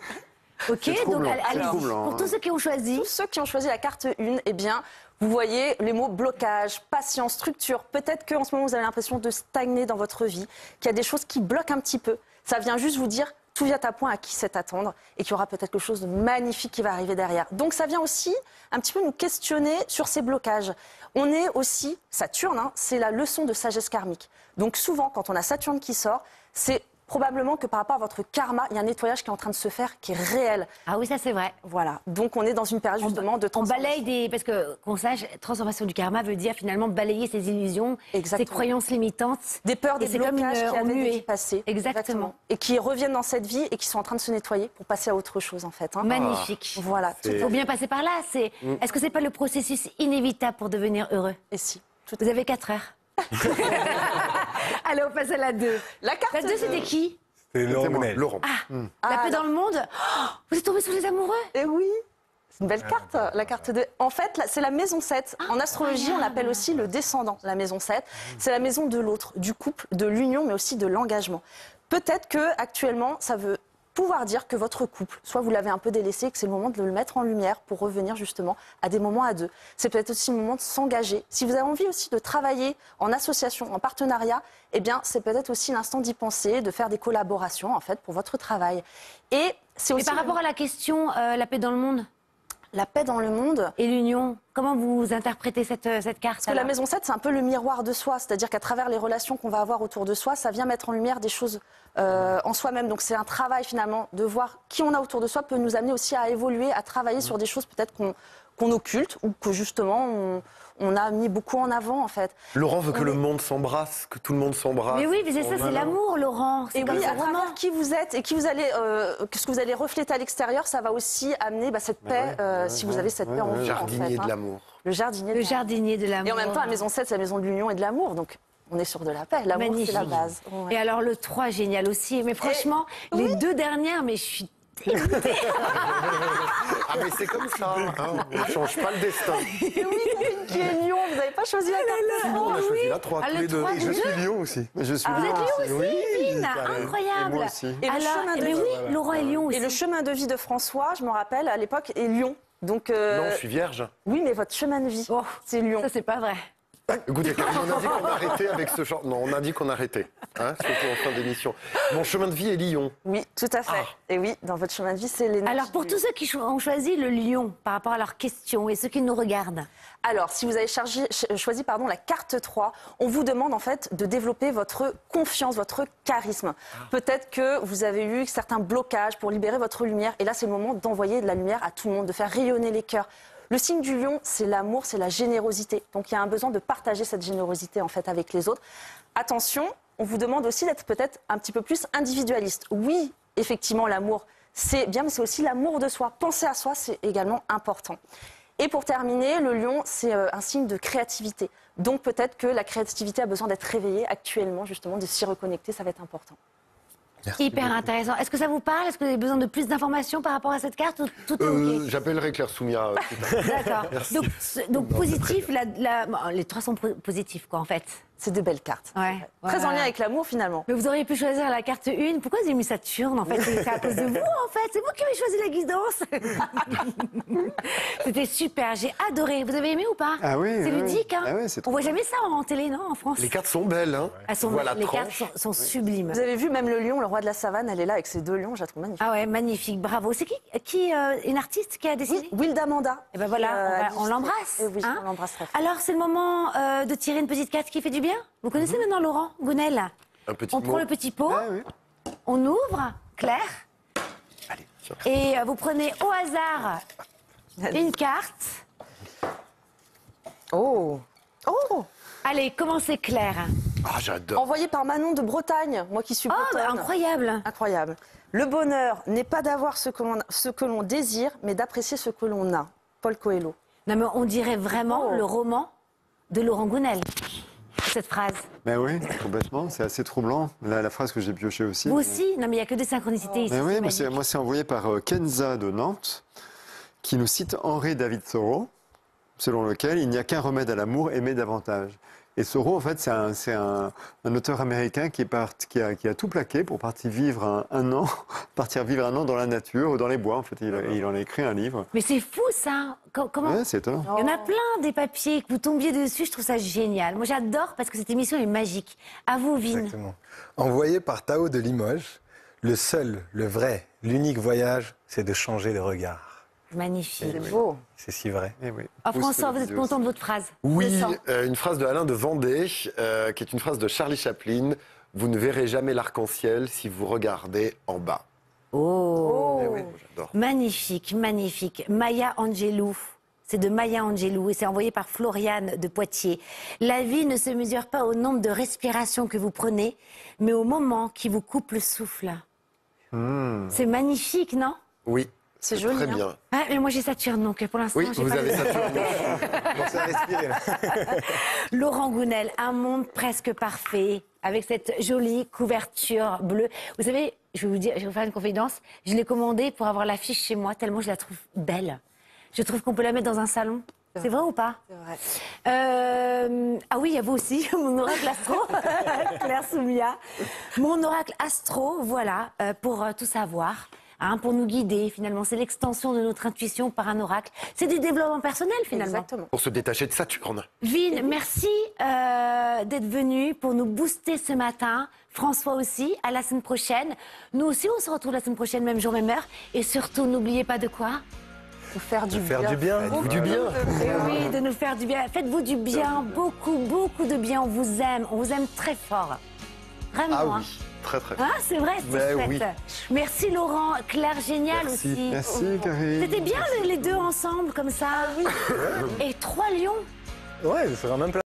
Ok, C'est troublant, donc c'est allez-y. troublant, Pour hein. tous ceux qui ont choisi, Tous ceux qui ont choisi la carte 1, eh bien, vous voyez les mots blocage, patience, structure. Peut-être qu'en ce moment, vous avez l'impression de stagner dans votre vie, qu'il y a des choses qui bloquent un petit peu. Ça vient juste vous dire, tout vient à point à qui c'est attendre et qu'il y aura peut-être quelque chose de magnifique qui va arriver derrière. Donc ça vient aussi un petit peu nous questionner sur ces blocages. On est aussi, Saturne, hein, c'est la leçon de sagesse karmique. Donc souvent, quand on a Saturne qui sort, c'est probablement que par rapport à votre karma, il y a un nettoyage qui est en train de se faire, qui est réel. ah oui, ça c'est vrai. Voilà. Donc on est dans une période justement de On transformation. balaye des... Parce que, qu'on sache, transformation du karma veut dire finalement balayer ses illusions, Exactement. ses croyances limitantes. Des peurs, Et des c'est comme blocages une qui avaient des emmuée. vies passées. Exactement. Et qui reviennent dans cette vie et qui sont en train de se nettoyer pour passer à autre chose en fait. hein. Magnifique. Voilà. C'est- Il faut bien passer par là. Est-ce que c'est pas le processus inévitable pour devenir heureux? Et si. Vous avez 4 heures. Allez, on passe à la 2. La carte La 2, c'était qui? C'est Laurent C'est moi, Gounel. Laurent. La paix dans le monde. Oh, vous êtes tombé sur les amoureux? Eh oui. C'est une belle carte, la carte 2. En fait, c'est la maison 7. En astrologie, on l'appelle aussi le descendant, la maison 7. C'est la maison de l'autre, du couple, de l'union, mais aussi de l'engagement. Peut-être que actuellement, ça veut pouvoir dire que votre couple, soit vous l'avez un peu délaissé, que c'est le moment de le mettre en lumière pour revenir justement à des moments à deux. C'est peut-être aussi le moment de s'engager. Si vous avez envie aussi de travailler en association, en partenariat, eh bien, c'est peut-être aussi l'instant d'y penser, de faire des collaborations en fait pour votre travail. Et c'est aussi par rapport à la question la paix dans le monde la paix dans le monde. et l'union, comment vous interprétez cette carte? Parce que la maison 7, c'est un peu le miroir de soi. C'est-à-dire qu'à travers les relations qu'on va avoir autour de soi, ça vient mettre en lumière des choses en soi-même. Donc c'est un travail finalement de voir qui on a autour de soi peut nous amener aussi à évoluer, à travailler sur des choses peut-être qu'on occulte ou que justement on a mis beaucoup en avant en fait. Laurent veut que le monde s'embrasse, que tout le monde s'embrasse. Mais oui, mais c'est ça, c'est l'amour, Laurent. C'est Et comme oui, ça, à travers qui vous êtes et qui vous allez, ce que vous allez refléter à l'extérieur, ça va aussi amener cette paix, si vous avez cette paix en vous. Jardinier en fait, de l'amour. Le jardinier. Le jardinier de l'amour. Et en même temps, la maison 7, c'est la maison de l'union et de l'amour. Donc, on est sur de la paix. L'amour, c'est la base. Ouais. Et alors, le 3, génial aussi. Mais franchement, les deux dernières, mais je suis dégoûtée. Ah mais c'est comme ça, hein. On ne change pas le destin. Et oui, Corinne qui est Lyon, vous n'avez pas choisi la carte. Nous, on a choisi la 3, Ah, tous le les deux. 3, Et je suis Lyon aussi. Je suis Vous êtes Lyon aussi, Vine, carrément. incroyable. Et moi aussi. Et le Alors, chemin de mais vie. oui, Laurent et Lyon aussi. Et le chemin de vie de François, je me rappelle, à l'époque, est Lyon. Donc, Non, je suis vierge. oui, mais votre chemin de vie, Oh, c'est Lyon. ça, c'est pas vrai. Écoutez, on a dit qu'on arrêtait avec ce genre. Non, on a dit qu'on arrêtait. Hein, surtout en fin d'émission. Mon chemin de vie est Lyon. Oui, tout à fait. Et oui, dans votre chemin de vie, c'est l'énergie. Alors, pour du tous lion. ceux qui ont choisi le lion par rapport à leurs questions et ceux qui nous regardent, Alors, si vous avez choisi la carte 3, on vous demande en fait de développer votre confiance, votre charisme. Peut-être que vous avez eu certains blocages pour libérer votre lumière. Et là, c'est le moment d'envoyer de la lumière à tout le monde, de faire rayonner les cœurs. Le signe du lion, c'est l'amour, c'est la générosité. Donc, il y a un besoin de partager cette générosité en fait avec les autres. Attention, on vous demande aussi d'être peut-être un petit peu plus individualiste. Oui, effectivement, l'amour, c'est bien, mais c'est aussi l'amour de soi. Penser à soi, c'est également important. Et pour terminer, le lion, c'est un signe de créativité. Donc peut-être que la créativité a besoin d'être réveillée actuellement, justement, de s'y reconnecter, ça va être important. hyper intéressant. Est-ce que ça vous parle? Est-ce que vous avez besoin de plus d'informations par rapport à cette carte ou tout est OK? J'appellerai Claire Soumia. D'accord. Donc positif, bon, les 3 sont positifs, quoi, en fait. C'est de belles cartes. Ouais. Très en Ouais. lien avec l'amour, finalement. Mais vous auriez pu choisir la carte 1. Pourquoi vous avez mis Saturne, en fait? C'est à cause de vous, en fait. C'est vous qui avez choisi la guidance. C'était super. J'ai adoré. Vous avez aimé ou pas? Ah oui, C'est oui, ludique, hein? ah oui, c'est On trop voit jamais ça en télé, non, en France? Les cartes sont belles, hein. Elles sont, Voilà, les cartes tranche. sont sublimes. Vous avez vu même le lion, le roi de la savane, elle est là avec ses 2 lions, je la trouve magnifique. Ah ouais, magnifique, bravo. C'est qui une artiste qui a dessiné? Oui, Wilda Manda. Et ben voilà, on l'embrasse. Et oui, hein. on l'embrasse très fort. Alors, c'est le moment de tirer une petite carte qui fait du bien. Vous connaissez maintenant Laurent Gounel? Un petit On mot. prend le petit pot, Ah oui. on ouvre, Claire, Allez, tiens. et vous prenez au hasard une carte. Oh. Oh. Allez, commencez, Claire. Ah, j'adore. Envoyé par Manon de Bretagne, moi qui suis Oh, bretonne. incroyable. Incroyable. Le bonheur n'est pas d'avoir ce que l'on désire, mais d'apprécier ce que l'on a. Paul Coelho. Non, mais on dirait vraiment Oh. le roman de Laurent Gounel, cette phrase. Ben oui, complètement. C'est assez troublant. La phrase que j'ai piochée aussi. Vous aussi? Non, mais il n'y a que des synchronicités ici. Mais oui, c'est mais magique. moi c'est envoyé par Kenza de Nantes, qui nous cite Henry David Thoreau, selon lequel il n'y a qu'un remède à l'amour, aimer davantage. Et Thoreau, en fait, c'est un auteur américain qui a tout plaqué pour partir vivre un an dans la nature ou dans les bois. En fait, il en a écrit un livre. Mais c'est fou, ça. Comment? Ouais, c'est étonnant. Il y en a plein des papiers que vous tombiez dessus, je trouve ça génial. Moi j'adore parce que cette émission est magique. À vous, Vine. Exactement. Envoyé par Tao de Limoges, le seul, le vrai, l'unique voyage, c'est de changer le regard. Magnifique. C'est beau. C'est si vrai. Eh oui. Ah, Pousse François, la vous êtes vidéo content de votre phrase? Oui, Je sens. une phrase de Alain de Vendée, qui est une phrase de Charlie Chaplin. Vous ne verrez jamais l'arc-en-ciel si vous regardez en bas. Oh, Eh oui, j'adore. magnifique, magnifique. Maya Angelou. C'est de Maya Angelou et c'est envoyé par Floriane de Poitiers. La vie ne se mesure pas au nombre de respirations que vous prenez, mais au moment qui vous coupe le souffle. C'est magnifique, non? Oui, C'est joli, très hein. bien. Ah, mais moi j'ai Saturne, donc pour l'instant, Oui, j'ai vous pas avez le- Saturne. Commencez à respirer, là. Laurent Gounel, un monde presque parfait, avec cette jolie couverture bleue. Vous savez, je vais vous faire une confidence, je l'ai commandée pour avoir l'affiche chez moi, tellement je la trouve belle. Je trouve qu'on peut la mettre dans un salon. C'est vrai ou pas? C'est vrai. Ah oui, il y a vous aussi, mon oracle astro, Claire Soumia. Mon oracle astro, voilà, pour tout savoir. Hein, pour nous guider, finalement. C'est l'extension de notre intuition par un oracle. C'est du développement personnel, finalement. Exactement. Pour se détacher de Saturne. Vin, merci d'être venu pour nous booster ce matin. François aussi, à la semaine prochaine. Nous aussi, on se retrouve la semaine prochaine, même jour, même heure. Et surtout, n'oubliez pas de quoi? Faut faire du bien. Faire du bien. Faites-vous du bien. Et oui, de nous faire du bien. Faites-vous du bien, beaucoup, beaucoup de bien. On vous aime très fort. Vraiment. Ah hein. oui, très très. Ah, c'est vrai, c'est Ben chouette. oui. Merci Laurent, Claire, génial Merci. aussi. Merci, Karine. C'était bien les deux ensemble comme ça. Et 3 lions. Ouais, c'est la même place.